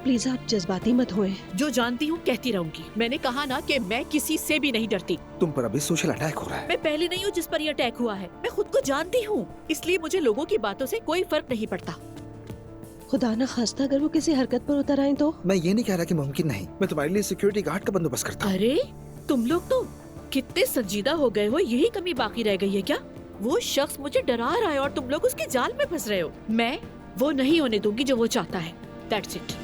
प्लीज आप जज्बाती मत होए। जो जानती हूँ कहती रहूंगी। मैंने कहा ना कि मैं किसी से भी नहीं डरती। तुम पर अभी सोशल अटैक हो रहा है। मैं पहले नहीं हूँ जिस पर यह अटैक हुआ है, मैं खुद को जानती हूँ, इसलिए मुझे लोगों की बातों से कोई फर्क नहीं पड़ता। खुदा न खास्ता अगर वो किसी हरकत पर उतर आए तो? मैं ये नहीं कह रहा कि मुमकिन नहीं, मैं तुम्हारे लिए सिक्योरिटी गार्ड का बंदोबस्त करता हूँ। अरे तुम लोग तो कितने संजीदा हो गए हो, यही कमी बाकी रह गई है क्या? वो शख्स मुझे डरा रहा है और तुम लोग उसके जाल में फंस रहे हो। मैं वो नहीं होने दूंगी जो वो चाहता है। That's it.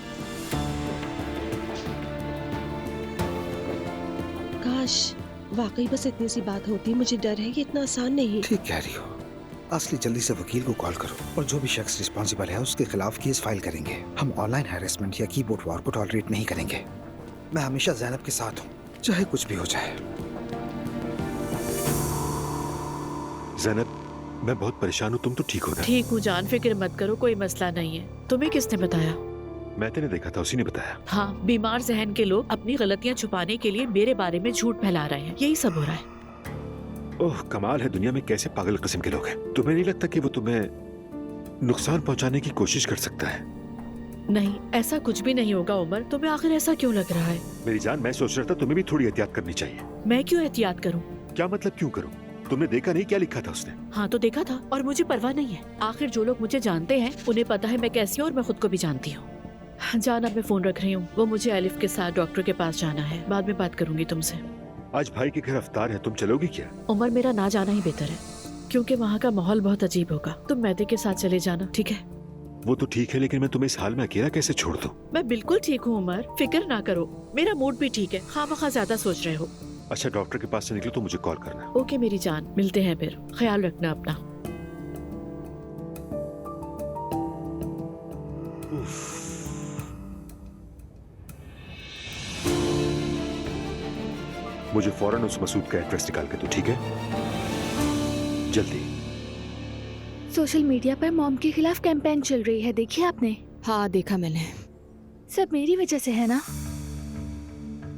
काश वाकई बस इतनी सी बात होती, मुझे डर है कि इतना आसान नहीं। ठीक कह रही हो। असली जल्दी से वकील को कॉल करो और जो भी शख्स रिस्पॉन्सिबल है उसके खिलाफ केस फाइल करेंगे। हम ऑनलाइन हैरेसमेंट या कीबोर्ड वॉर को टॉलरेट नहीं करेंगे। मैं हमेशा ज़ैनब के साथ हूँ, चाहे कुछ भी हो जाए। ज़ैनब, मैं बहुत परेशान हूँ, तुम तो ठीक हो ना? ठीक हूँ जान, फिक्र मत करो, कोई मसला नहीं है। तुम्हें किसने बताया? मैंने देखा था, उसी ने बताया। हाँ, बीमार जहन के लोग अपनी गलतियाँ छुपाने के लिए मेरे बारे में झूठ फैला रहे हैं, यही सब हो रहा है। ओह कमाल है, दुनिया में कैसे पागल किस्म के लोग हैं। तुम्हें नहीं लगता कि वो तुम्हें नुकसान पहुंचाने की कोशिश कर सकता है? नहीं, ऐसा कुछ भी नहीं होगा उमर, तुम्हें आखिर ऐसा क्यों लग रहा है? मेरी जान, मैं सोच रहा था तुम्हें भी थोड़ी एहतियात करनी चाहिए। मैं क्यों एहतियात करूं? क्या मतलब क्यों करूं? तुमने देखा नहीं क्या लिखा था उसने? हाँ तो देखा था, और मुझे परवाह नहीं है। आखिर जो लोग मुझे जानते हैं उन्हें पता है मैं कैसी हूँ, और मैं खुद को भी जानती हूँ। जान, अब मैं फोन रख रही हूँ। वो मुझे एलिफ के साथ डॉक्टर के पास जाना है। बाद में बात करूंगी तुमसे। आज भाई के घर अफ्तार है, तुम चलोगी क्या? उमर, मेरा ना जाना ही बेहतर है, क्योंकि वहाँ का माहौल बहुत अजीब होगा। तुम मेहदी के साथ चले जाना, ठीक है? वो तो ठीक है, लेकिन मैं तुम्हें इस हाल में अकेला कैसे छोड़ दूं? मैं बिल्कुल ठीक हूँ उमर, फिक्र ना करो। मेरा मूड भी ठीक है। खामखा ज्यादा सोच रहे हो। अच्छा, डॉक्टर के पास से निकलो तो मुझे कॉल करना। ओके मेरी जान, मिलते हैं फिर। ख्याल रखना अपना। मुझे फौरन उस मसूद का एड्रेस निकाल के दो, ठीक है? जल्दी। सोशल मीडिया पर मॉम के खिलाफ कैंपेन चल रही है, देखी आपने? हाँ देखा मैंने। सब मेरी वजह से है ना?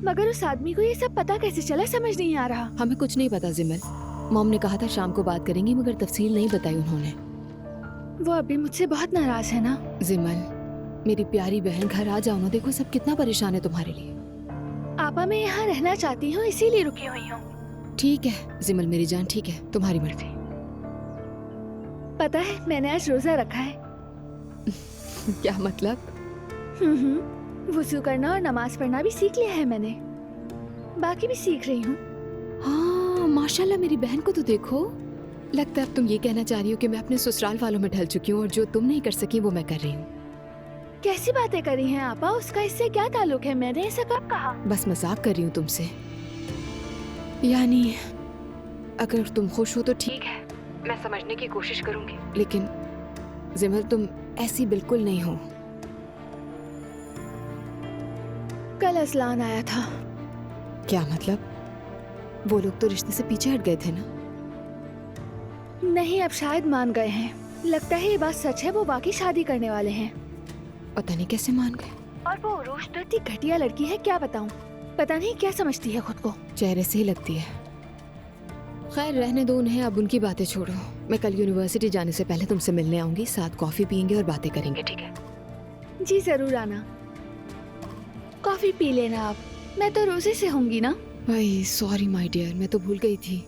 मगर उस आदमी को ये सब पता कैसे चला, समझ नहीं आ रहा। हमें कुछ नहीं पता जिमल। मॉम ने कहा था शाम को बात करेंगी, मगर तफसील नहीं बताई उन्होंने। वो अभी मुझसे बहुत नाराज है ना? जिमल, मेरी प्यारी बहन, घर आ जाओ ना। देखो सब कितना परेशान है तुम्हारे लिए। आपा, मैं यहाँ रहना चाहती हूँ, इसीलिए रुकी हुई हूँ। ठीक है जिमल मेरी जान, ठीक है, तुम्हारी मर्जी। पता है मैंने आज रोजा रखा है। क्या मतलब? वुजू करना और नमाज पढ़ना भी सीख लिया है मैंने। बाकी भी सीख रही हूँ। हाँ माशाल्लाह, मेरी बहन को तो देखो। लगता है अब तुम ये कहना चाह रही हो कि मैं अपने ससुराल वालों में ढल चुकी हूँ और जो तुम नहीं कर सकी वो मैं कर रही हूँ। कैसी बातें करी हैं आपा? उसका इससे क्या ताल्लुक है? मैंने ऐसा कब कहा? बस मजाक कर रही हूँ तुमसे। यानी अगर तुम खुश हो तो ठीक है, मैं समझने की कोशिश करूंगी, लेकिन जिमल तुम ऐसी बिल्कुल नहीं हो। कल असलान आया था। क्या मतलब? वो लोग तो रिश्ते से पीछे हट गए थे ना? नहीं, अब शायद मान गए हैं। लगता है ये बात सच है, वो वाकई शादी करने वाले हैं। पता नहीं कैसे मान गए। और वो उरूज तो इतनी घटिया लड़की है, क्या बताऊं। पता नहीं क्या समझती है खुद को। चेहरे से ही लगती है। खैर रहने दो उन्हें, अब उनकी बातें छोड़ो। मैं कल यूनिवर्सिटी जाने से पहले तुमसे मिलने आऊंगी, साथ कॉफी पियेंगे और बातें करेंगे, ठीक है? जी जरूर आना। कॉफी पी लेना आप, मैं तो रोजे से होंगी ना। भाई सॉरी माय डियर, मैं तो भूल गई थी।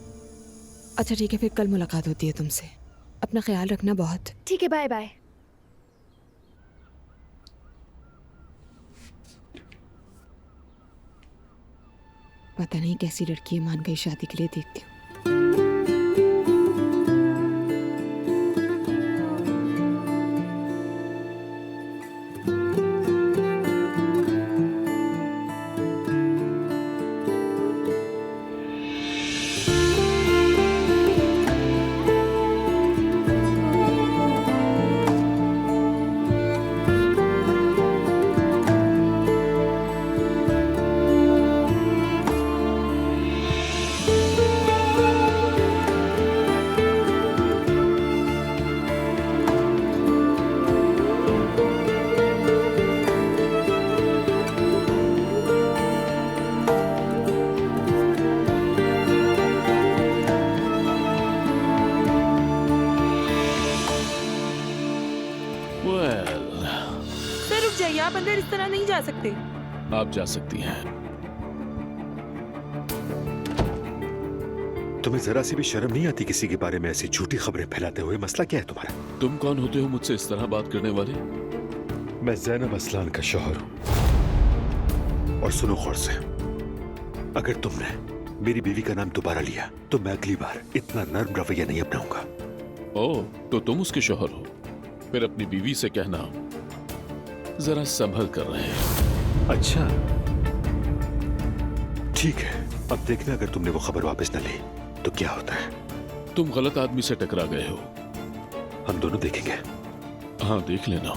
अच्छा ठीक है, फिर कल मुलाकात होती है तुमसे। अपना ख्याल रखना बहुत। ठीक है, बाय बाय। पता नहीं कैसी लड़की मान गई शादी के लिए, देखती हूँ। आप अंदर इस तरह नहीं जा सकते। आप जा सकती हैं। तुम्हें जरा सी भी शर्म नहीं आती किसी के बारे में ऐसी झूठी खबरें फैलाते हुए? मसला क्या है तुम्हारा? तुम कौन होते हो मुझसे इस तरह बात करने वाले? मैं ज़ैनब असलान का शौहर हूँ। और सुनो गौर से, अगर तुमने मेरी बीवी का नाम दोबारा लिया तो मैं अगली बार इतना नर्म रवैया नहीं अपनाऊंगा। ओह, तो तुम उसके शौहर हो? फिर अपनी बीवी से कहना जरा संभल कर रहे हैं। अच्छा ठीक है, अब देखना अगर तुमने वो खबर वापस न ली तो क्या होता है। तुम गलत आदमी से टकरा गए हो। हम दोनों देखेंगे। हाँ देख लेना।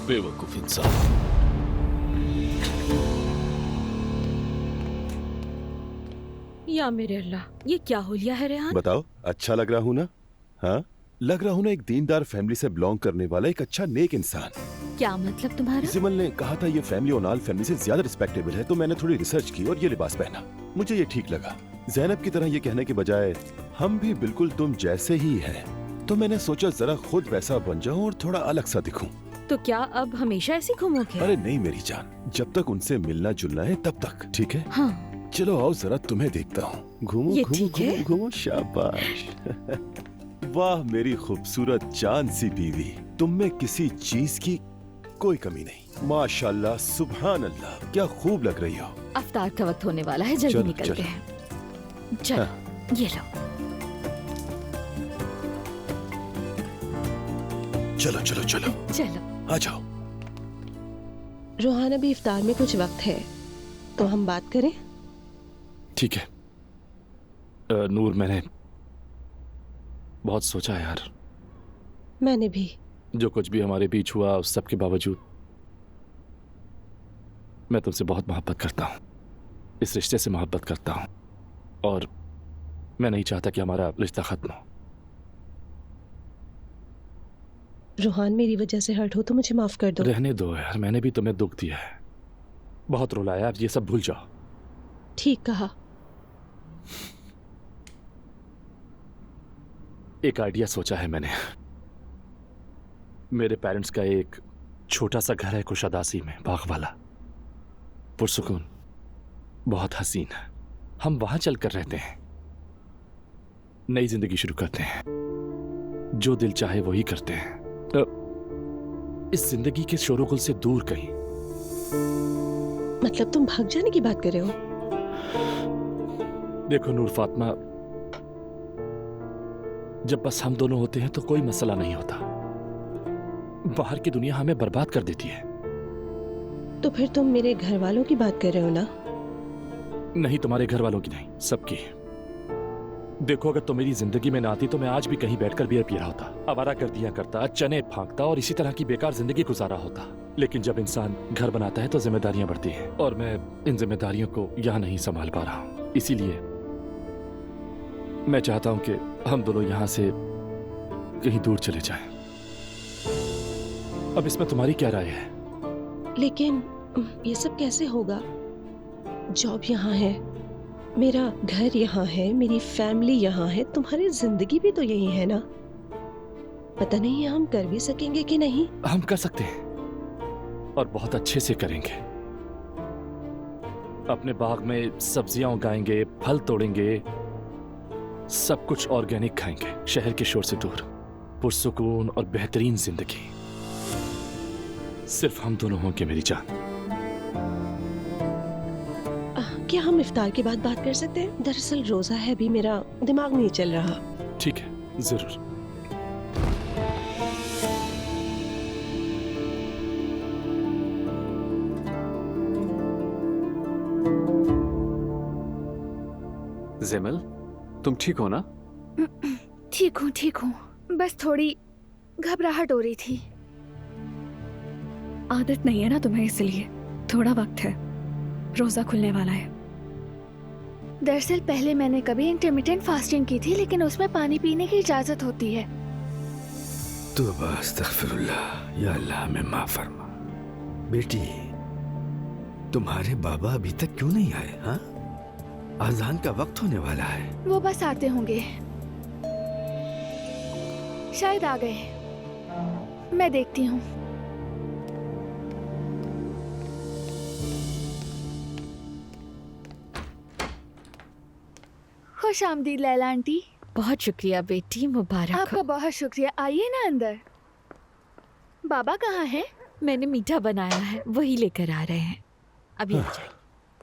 बेवकूफ इंसान। या मेरे अल्लाह, ये क्या हो लिया है रेहान? बताओ, अच्छा लग रहा हूँ ना? हाँ लग रहा हूँ ना, एक दीनदार फैमिली से बिलोंग करने वाला एक अच्छा नेक इंसान। क्या मतलब तुम्हारा? जिमल ने कहा था ये फैमिली ओनाल फैमिली से ज्यादा रिस्पेक्टेबल है, तो मैंने थोड़ी रिसर्च की और ये लिबास पहना। मुझे ये ठीक लगा। ज़ैनब की तरह ये कहने के बजाय हम भी बिल्कुल तुम जैसे ही हैं, तो मैंने सोचा जरा खुद वैसा बन जाऊं और थोड़ा अलग सा दिखूं। तो क्या अब हमेशा ऐसी घूमोगे? अरे नहीं मेरी जान, जब तक उनसे मिलना जुलना है तब तक, ठीक है? हाँ चलो आओ जरा तुम्हें देखता हूँ। घूमो ये घूमो ठीक है? घूमो घूमो, शाबाश। वाह मेरी खूबसूरत चांद सी बीवी, तुम में किसी चीज की कोई कमी नहीं। माशाल्लाह, सुभान अल्लाह, क्या खूब लग रही हो। अफ्तार का वक्त होने वाला है, जल्दी चलो, निकलते चलो। हैं। चलो ये लो। चलो चलो चलो चलो आ जाओ। रोहान, अभी इफ्तार में कुछ वक्त है तो हम बात करें। ठीक है। नूर, मैंने बहुत सोचा है यार। मैंने भी। जो कुछ भी हमारे बीच हुआ उस सब के बावजूद मैं तुमसे बहुत मोहब्बत करता हूँ, इस रिश्ते से मोहब्बत करता हूँ, और मैं नहीं चाहता कि हमारा रिश्ता खत्म हो। रोहान, मेरी वजह से हर्ट हो तो मुझे माफ कर दो। रहने दो यार, मैंने भी तुम्हें दुख दिया है, बहुत रुलाया, अब ये सब भूल जाओ। ठीक कहा। एक आइडिया सोचा है मैंने। मेरे पेरेंट्स का एक छोटा सा घर है कुशादासी में, बाग वाला, पुरसुकून, बहुत हसीन है। हम वहां चलकर रहते हैं, नई जिंदगी शुरू करते हैं, जो दिल चाहे वही करते हैं, इस जिंदगी के शोरगुल से दूर कहीं। मतलब तुम भाग जाने की बात कर रहे हो? देखो नूर फातिमा, जब बस हम दोनों होते हैं तो कोई मसला नहीं होता, बाहर की दुनिया हमें बर्बाद कर देती है। तो फिर तुम मेरे घर वालों की बात कर रहे हो ना? नहीं, तुम्हारे घर वालों की नहीं, सबकी। देखो, अगर तुम मेरी जिंदगी में ना आती तो मैं आज भी कहीं बैठकर बियर पी रहा होता, आवारा गर्दियां करता, चने फांकता और इसी तरह की बेकार जिंदगी गुजारा होता। लेकिन जब इंसान घर बनाता है तो जिम्मेदारियां बढ़ती हैं, और मैं इन जिम्मेदारियों को यहाँ नहीं संभाल पा रहा हूँ। इसीलिए मैं चाहता हूँ कि हम दोनों यहाँ से कहीं दूर चले जाएं। अब इसमें तुम्हारी क्या राय है? लेकिन ये सब कैसे होगा? जॉब यहाँ है, मेरा घर यहाँ है, मेरी फैमिली यहाँ है, तुम्हारी जिंदगी भी तो यही है ना। पता नहीं हम कर भी सकेंगे कि नहीं। हम कर सकते हैं, और बहुत अच्छे से करेंगे। अपने बाग में सब्जियां उगाएंगे, फल तोड़ेंगे, सब कुछ ऑर्गेनिक खाएंगे, शहर के शोर से दूर, पुरसुकून और बेहतरीन जिंदगी। सिर्फ हम दोनों होंगे मेरी जान। क्या हम इफ्तार के बाद बात कर सकते हैं? दरअसल रोजा है, अभी मेरा दिमाग नहीं चल रहा। ठीक है, जरूर। जेमल, तुम ठीक हो ना? ठीक हूँ, बस थोड़ी घबराहट हो रही थी। आदत नहीं है ना तुम्हें, इसलिए थोड़ा वक्त है, रोजा खुलने वाला है। दरअसल पहले मैंने कभी इंटरमिटेंट फास्टिंग की थी, लेकिन उसमें पानी पीने की इजाजत होती है। तौबा अस्तगफिरुल्लाह, या अल्लाह हमें माफ फरमा। बेटी, तुम्हारे बाबा अभी तक क्यों नहीं आए? हाँ, अजान का वक्त होने वाला है। वो बस आते होंगे, शायद आ गए। मैं देखती हूँ। खुश आमदीद लैला आंटी। बहुत शुक्रिया बेटी, मुबारक हो। आपका बहुत शुक्रिया। आइए ना अंदर। बाबा कहाँ हैं? मैंने मीठा बनाया है, वही लेकर आ रहे हैं, अभी आ जाए।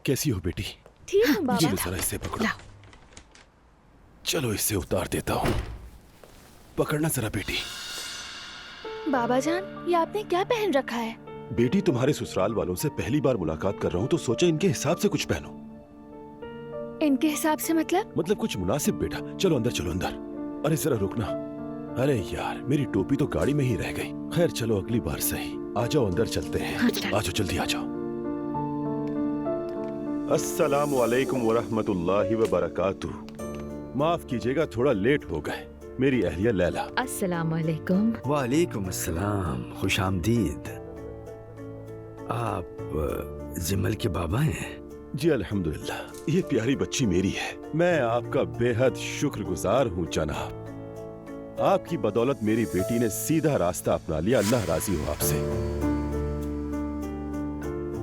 कैसी हो बेटी? ठीक हूँ बाबा। चलो जरा इसे पकड़ो। चलो इसे उतार देता हूँ, पकड़ना जरा बेटी। बाबा जान, ये आपने क्या पहन रखा है? बेटी, तुम्हारे ससुराल वालों से पहली बार मुलाकात कर रहा हूँ तो सोचा इनके हिसाब से कुछ पहनो। इनके हिसाब से मतलब कुछ मुनासिब बेटा। चलो अंदर, चलो अंदर। अरे जरा रुकना। अरे यार, मेरी टोपी तो गाड़ी में ही रह गई। खैर चलो, अगली बार सही। आ जाओ अंदर चलते हैं। आ जाओ, जल्दी आ जाओ। अस्सलामु अलैकुम वरहमतुल्लाहि वबरकातुहू। माफ कीजिएगा, थोड़ा लेट हो गए। मेरी अहलिया लैला। अस्सलाम वालेकुम। वालेकुम अस्सलाम, खुश आमदीद। आप जिमल के बाबा हैं? जी अल्हम्दुलिल्लाह, ये प्यारी बच्ची मेरी है। मैं आपका बेहद शुक्रगुजार हूँ जनाब। आपकी बदौलत मेरी बेटी ने सीधा रास्ता अपना लिया। अल्लाह राजी हो आपसे।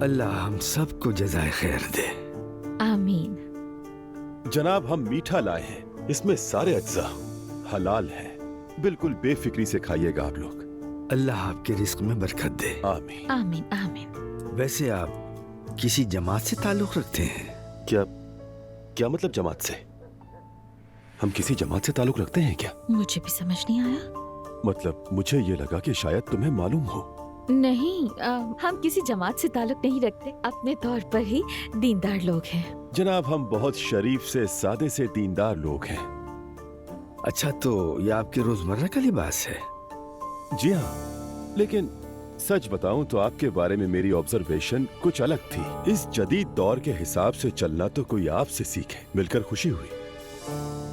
अल्लाह हम सबको जज़ाए खैर दे। आमीन। जनाब, हम मीठा लाए हैं, इसमें सारे अज्जा हलाल हैं, बिल्कुल बेफिक्री से खाइएगा आप लोग। अल्लाह आपके रिस्क में बरकत दे। आमीन आमीन आमीन। वैसे आप किसी जमात से ताल्लुक रखते हैं? क्या मतलब जमात से? हम किसी जमात से ताल्लुक रखते हैं क्या? मुझे भी समझ नहीं आया। मतलब मुझे ये लगा कि शायद तुम्हें मालूम हो। नहीं, हम किसी जमात से ताल्लुक नहीं रखते, अपने तौर पर ही दीनदार लोग हैं। जनाब, हम बहुत शरीफ से सादे से दीनदार लोग हैं। अच्छा, तो ये आपके रोजमर्रा का लिबास है? जी हाँ, लेकिन सच बताऊं तो आपके बारे में मेरी ऑब्जर्वेशन कुछ अलग थी। इस जदीद दौर के हिसाब से चलना तो कोई आपसे सीखे, मिलकर खुशी हुई।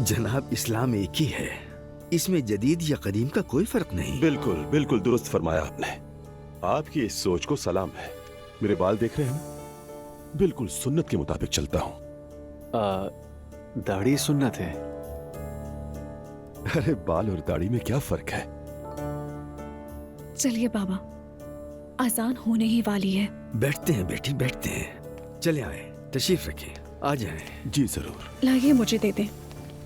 जनाब, इस्लाम एक ही है, इसमें जदीद या कदीम का कोई फर्क नहीं। बिल्कुल बिल्कुल दुरुस्त फरमाया आपने। आपकी इस सोच को सलाम है। मेरे बाल देख रहे हैं ना, बिल्कुल सुन्नत के मुताबिक चलता हूँ। दाढ़ी सुन्नत है। अरे बाल और दाढ़ी में क्या फर्क है? चलिए बाबा, अजान होने ही वाली है। बैठते हैं बेटी, बैठते हैं। चले आए, तशरीफ रखिए, आ जाएं। जी जरूर। लाइए, मुझे दे दें।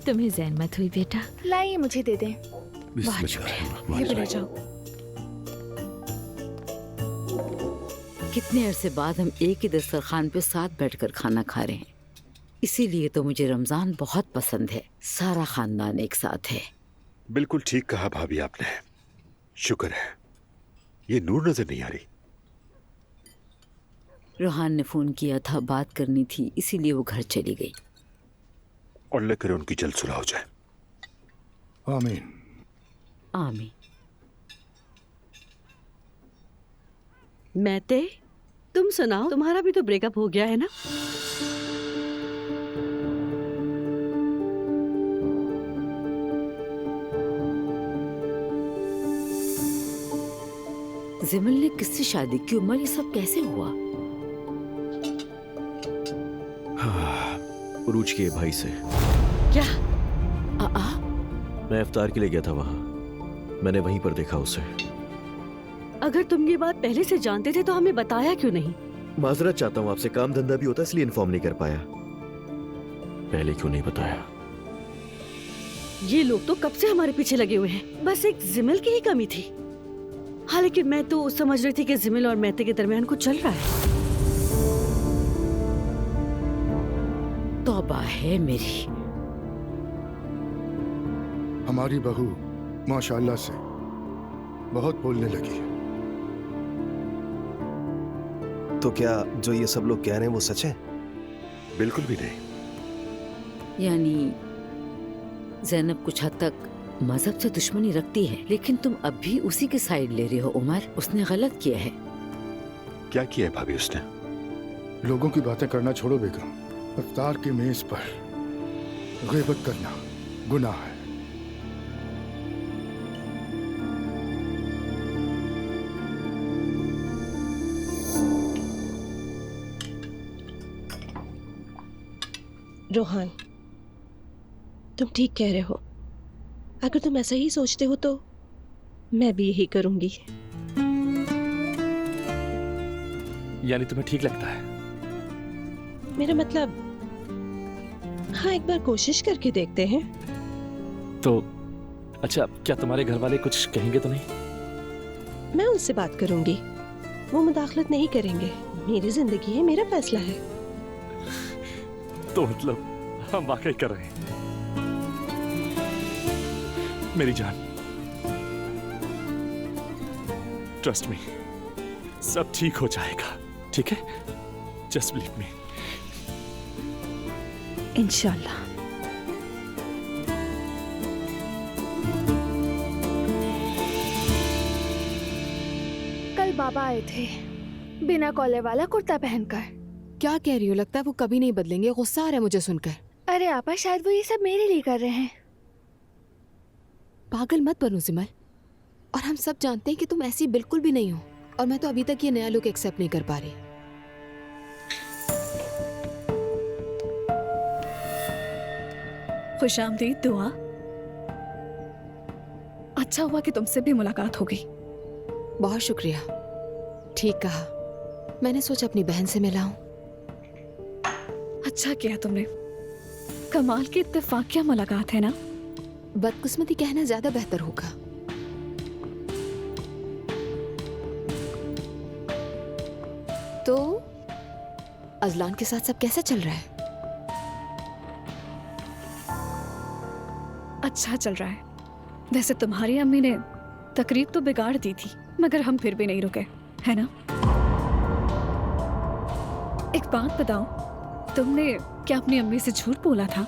तुम्हें ज़हमत हुई बेटा? लाइए, मुझे दे दें। ये भी ले जाओ। कितने अरसे बाद हम एक ही दस्तरखान पे साथ बैठकर खाना खा रहे हैं। इसीलिए तो मुझे रमजान बहुत पसंद है, सारा खानदान एक साथ है। बिल्कुल ठीक कहा भाभी आपने, शुक्र है। ये नूर नजर नहीं आ रही। रोहान ने फोन किया था, बात करनी थी, इसीलिए वो घर चली गई। और लेकर उनकी जल्द सुलह हो जाए। आमीन आमीन। मैते, तुम सुनाओ, तुम्हारा भी तो ब्रेकअप हो गया है ना? जिमल ने किससे शादी की? उमर, ये सब कैसे हुआ? हाँ, उरूज के भाई से। क्या? मैं इफ्तार के लिए गया था वहाँ, मैंने वहीं पर देखा उसे। अगर तुम ये बात पहले से जानते थे तो हमें बताया क्यों नहीं? माजरत चाहता हूँ आपसे, काम धंधा भी होता इसलिए इन्फॉर्म नहीं कर पाया। पहले क्यों नहीं बताया? ये लोग तो कब से हमारे पीछे लगे हुए हैं, बस एक जिमल की ही कमी थी। हालांकि मैं तो समझ रही थी कि जिमल और मैते के दरमियान कुछ चल रहा है। तौबा है मेरी। हमारी बहू माशाल्लाह से बहुत बोलने लगी। तो क्या जो ये सब लोग कह रहे हैं वो सच है? बिल्कुल भी नहीं। यानी ज़ैनब कुछ हद तक मजहब से दुश्मनी रखती है, लेकिन तुम अब भी उसी के साइड ले रहे हो। उमर, उसने गलत किया है। क्या किया है भाभी उसने? लोगों की बातें करना छोड़ो बेगम, इफ्तार की मेज पर ग़ीबत करना गुनाह है। रोहान, तुम ठीक कह रहे हो। अगर तुम ऐसा ही सोचते हो तो मैं भी यही करूंगी। यानी तुम्हें ठीक लगता है? मेरा मतलब, हाँ, एक बार कोशिश करके देखते हैं। तो अच्छा, क्या तुम्हारे घर वाले कुछ कहेंगे तो नहीं? मैं उनसे बात करूंगी, वो मुदाखलत नहीं करेंगे। मेरी जिंदगी है, मेरा फैसला है। तो मतलब हम वाकई कर रहे हैं। मेरी जान, ट्रस्ट मी, सब ठीक हो जाएगा, ठीक है? Just believe me. इंशाल्लाह। कल बाबा आए थे, बिना कॉलर वाला कुर्ता पहनकर। क्या कह रही हो? लगता है वो कभी नहीं बदलेंगे। गुस्सा आ रहा है मुझे सुनकर। अरे आपा, शायद वो ये सब मेरे लिए कर रहे हैं। पागल मत बनो सिमल, और हम सब जानते हैं कि तुम ऐसी बिल्कुल भी नहीं हो। और मैं तो अभी तक ये नया लुक एक्सेप्ट नहीं कर पा रही। खुशामदीद दुआ। अच्छा हुआ कि तुमसे भी मुलाकात हो गई। बहुत शुक्रिया। ठीक कहा, मैंने सोचा अपनी बहन से मिलाऊं। अच्छा किया तुमने। कमाल की इत्तेफाकिया मुलाकात है ना। बदकिस्मती कहना ज्यादा बेहतर होगा। तो अजलान के साथ सब कैसा चल रहा है? अच्छा चल रहा है। वैसे तुम्हारी अम्मी ने तकरीब तो बिगाड़ दी थी, मगर हम फिर भी नहीं रुके, है ना? एक बात बताओ, तुमने क्या अपनी अम्मी से झूठ बोला था?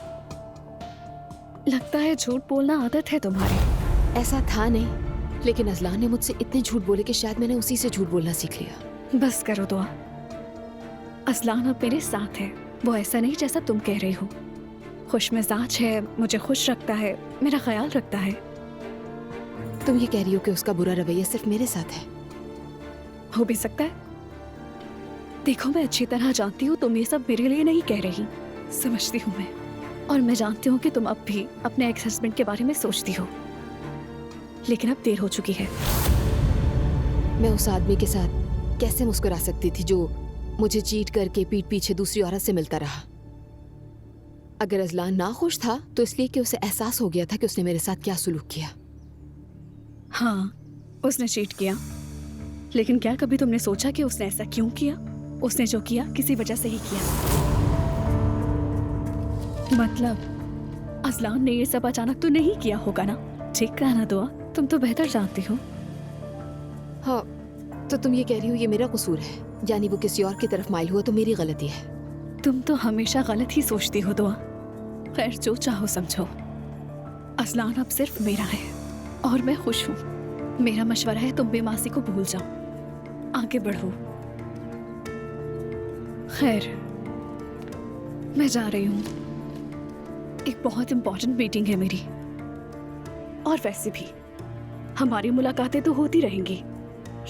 लगता है झूठ बोलना आदत है तुम्हारी। ऐसा था नहीं, लेकिन अजलान ने मुझसे इतने झूठ बोले कि शायद मैंने उसी से झूठ बोलना सीख लिया। बस करो दुआ। अजलान अब मेरे साथ है, वो ऐसा नहीं जैसा तुम कह रही हो। खुश मिजाज है, मुझे खुश रखता है, मेरा ख्याल रखता है। तुम ये कह रही हो कि उसका बुरा रवैया सिर्फ मेरे साथ है? हो भी सकता है। देखो, मैं अच्छी तरह जानती हूँ तुम ये सब मेरे लिए नहीं कह रही, समझती हूँ मैं। और मैं जानती हूँ कि तुम अब भी अपने एक्स हस्बैंड के बारे में सोचती हो, लेकिन अब देर हो चुकी है। मैं उस आदमी के साथ कैसे मुस्कुरा सकती थी जो मुझे चीट करके पीठ पीछे दूसरी औरत से मिलता रहा? अगर अजलान ना खुश था तो इसलिए कि उसे एहसास हो गया था कि उसने मेरे साथ क्या सुलूक किया। हाँ, उसने चीट किया, लेकिन क्या कभी तुमने सोचा कि उसने ऐसा क्यों किया? उसने जो किया किसी वजह से ही किया। मतलब अजलान ने ये सब अचानक तो नहीं किया होगा ना? ठीक कहा ना दुआ, तुम तो बेहतर जानती हो। हाँ, तो तुम ये कह रही हो ये मेरा कसूर है, यानी वो किसी और की तरफ माइल हुआ तो मेरी गलती है। तुम तो हमेशा गलत ही सोचती हो दुआ। खैर, जो चाहो समझो। अजलान अब सिर्फ मेरा है और मैं खुश हूँ। मेरा मशवरा है तुम बेमासी को भूल जाओ, आगे बढ़ो। खैर, मैं जा रही हूँ, एक बहुत इंपॉर्टेंट मीटिंग है मेरी। और वैसे भी हमारी मुलाकातें तो होती रहेंगी,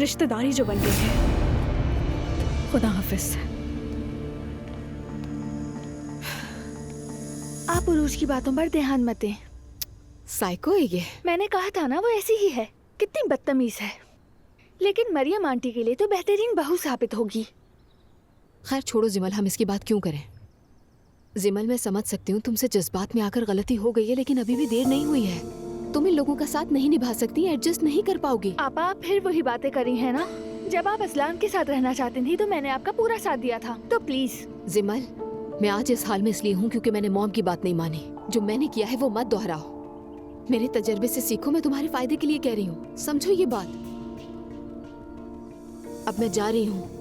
रिश्तेदारी जो बन गई है। खुदा हाफिज। आप उरूज की बातों पर ध्यान मत दें। साइको है ये। मैंने कहा था ना, वो ऐसी ही है। कितनी बदतमीज है, लेकिन मरियम आंटी के लिए तो बेहतरीन बहू साबित होगी। खैर छोड़ो जिमल, हम इसकी बात क्यों करें? जिमल, मैं समझ सकती हूँ तुमसे जज्बात में आकर गलती हो गई है, लेकिन अभी भी देर नहीं हुई है। तुम इन लोगों का साथ नहीं निभा सकती, एडजस्ट नहीं कर पाओगी। आप फिर वही बातें करी है ना? जब आप अजलान के साथ रहना चाहती थी तो मैंने आपका पूरा साथ दिया था, तो प्लीज। जिमल, मैं आज इस हाल में इसलिए हूँ क्योंकि मैंने मॉम की बात नहीं मानी। जो मैंने किया है वो मत दोहराओ। मेरे तजर्बे से सीखो, मैं तुम्हारे फायदे के लिए कह रही हूँ, समझो ये बात। अब मैं जा रही हूँ।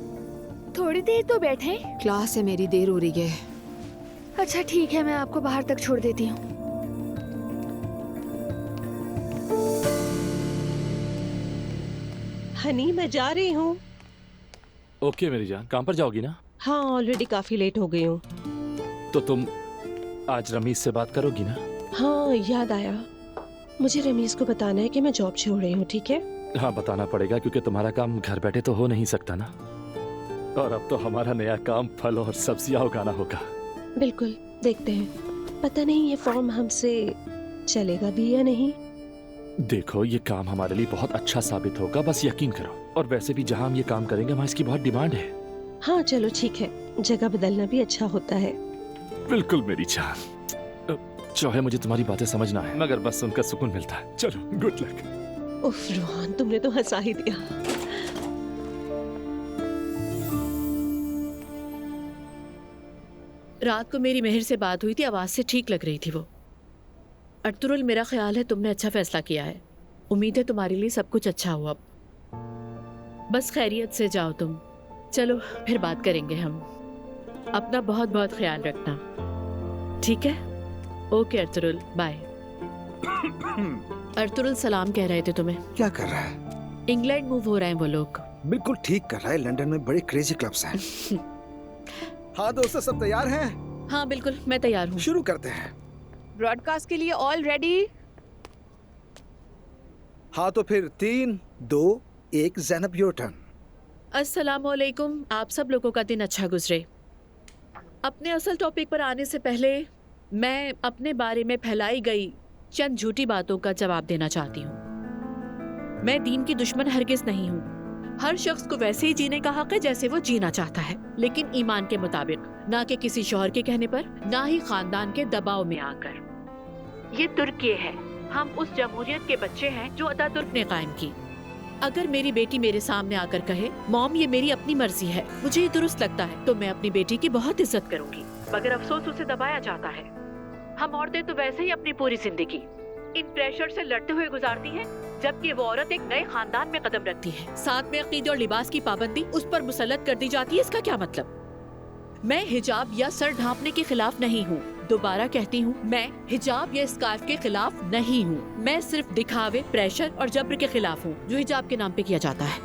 थोड़ी देर तो बैठे। क्लास है मेरी, देर हो रही है। अच्छा ठीक है, मैं आपको बाहर तक छोड़ देती हूँ। हनी, मैं जा रही हूँ। ओके मेरी जान, काम पर जाओगी ना? हाँ, ऑलरेडी काफी लेट हो गई हूँ। तो तुम आज रमीज से बात करोगी ना? हाँ, याद आया, मुझे रमीज को बताना है कि मैं जॉब छोड़ रही हूँ, ठीक है? हाँ, बताना पड़ेगा क्योंकि तुम्हारा काम घर बैठे तो हो नहीं सकता ना। और अब तो हमारा नया काम फल और सब्जियां उगाना होगा। बिल्कुल, देखते हैं। पता नहीं ये फॉर्म हमसे चलेगा भी या नहीं। देखो, ये काम हमारे लिए बहुत अच्छा साबित होगा, बस यकीन करो। और वैसे भी जहाँ हम ये काम करेंगे वहाँ इसकी बहुत डिमांड है। हाँ चलो ठीक है, जगह बदलना भी अच्छा होता है। बिल्कुल मेरी जान। जो है मुझे तुम्हारी बातें समझना है, मगर बस सुनकर सुकून मिलता है। चलो, गुड लक। उफ रोहान, तुमने तो हंसा ही दिया। रात को मेरी मेहर से बात हुई थी, आवाज से ठीक लग रही थी वो। अर्तुरुल, मेरा ख्याल है तुमने अच्छा फैसला किया है। उम्मीद है तुम्हारे लिए सब कुछ अच्छा हुआ। बस खैरियत से जाओ तुम। चलो फिर बात करेंगे हम। अपना बहुत बहुत ख्याल रखना, ठीक है? Okay Ertugrul, bye. अर्तुरुल, सलाम कह रहे थे तुम्हें। क्या कर रहा है? इंग्लैंड मूव हो रहे हैं वो लोग। बिल्कुल ठीक कर रहा है, लंदन में बड़े क्रेजी क्लब्स हैं। हाँ दोस्तों, सब तैयार हैं? हाँ बिल्कुल, मैं तैयार हूँ। शुरू करते हैं। ब्रॉडकास्ट के लिए ऑल रेडी? हाँ तो फिर 3, 2, 1, ज़ैनब योर टर्न। अस्सलामुअलैकुम। आप सब लोगों का दिन अच्छा गुजरे। अपने असल टॉपिक पर आने से पहले मैं अपने बारे में फैलाई गई चंद झूठी बातों का जवाब देना चाहती हूँ। मैं दीन की दुश्मन हरगिज नहीं हूँ। हर शख्स को वैसे ही जीने का हक है जैसे वो जीना चाहता है, लेकिन ईमान के मुताबिक, ना कि किसी शौहर के कहने पर, ना ही खानदान के दबाव में आकर। ये तुर्की है, हम उस जमहूरियत के बच्चे हैं जो अतातुर्क ने कायम की। अगर मेरी बेटी मेरे सामने आकर कहे, मॉम ये मेरी अपनी मर्जी है, मुझे ये दुरुस्त लगता है, तो मैं अपनी बेटी की बहुत इज्जत करूंगी, मगर अफसोस उसे दबाया जाता है। हम औरतें तो वैसे ही अपनी पूरी जिंदगी इन प्रेशर से लड़ते हुए गुजारती हैं, जबकि वो औरत एक नए खानदान में कदम रखती है। साथ में अकीदे और लिबास की पाबंदी उस पर मुसल्लत कर दी जाती है। इसका क्या मतलब? मैं हिजाब या सर ढांपने के खिलाफ नहीं हूँ। दोबारा कहती हूँ, मैं हिजाब या स्कार्फ के खिलाफ नहीं हूँ। मैं सिर्फ दिखावे, प्रेशर और जबर के खिलाफ हूँ जो हिजाब के नाम पे किया जाता है।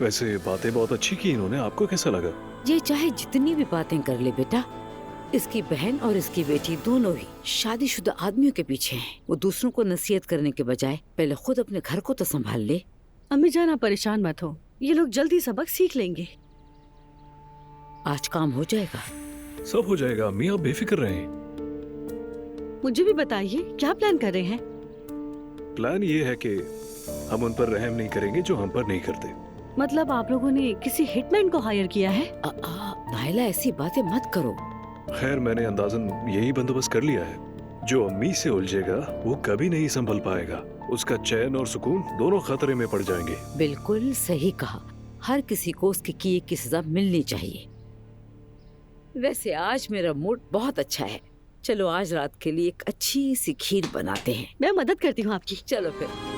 वैसे बातें बहुत अच्छी की इन्होंने, आपको कैसा लगा? ये चाहे जितनी भी बातें कर ले बेटा, इसकी बहन और इसकी बेटी दोनों ही शादीशुदा आदमियों के पीछे हैं। वो दूसरों को नसीहत करने के बजाय पहले खुद अपने घर को तो संभाल ले। अम्मी जान आप परेशान मत हो, ये लोग जल्दी सबक सीख लेंगे। आज काम हो जाएगा। सब हो जाएगा अम्मी, आप बेफिक्र रहें। मुझे भी बताइए क्या प्लान कर रहे हैं? प्लान ये है कि हम उन पर रहम नहीं करेंगे जो हम पर नहीं करते। मतलब आप लोगों ने किसी हिटमैन को हायर किया है? नाइला ऐसी बातें मत करो। खैर मैंने अंदाजन यही बंदोबस्त कर लिया है। जो अम्मी से उलझेगा वो कभी नहीं संभल पाएगा। उसका चैन और सुकून दोनों खतरे में पड़ जाएंगे। बिल्कुल सही कहा। हर किसी को उसके किए की सजा मिलनी चाहिए। वैसे आज मेरा मूड बहुत अच्छा है। चलो आज रात के लिए एक अच्छी सी खीर बनाते हैं। मैं मदद करती हूँ आपकी। चलो फिर।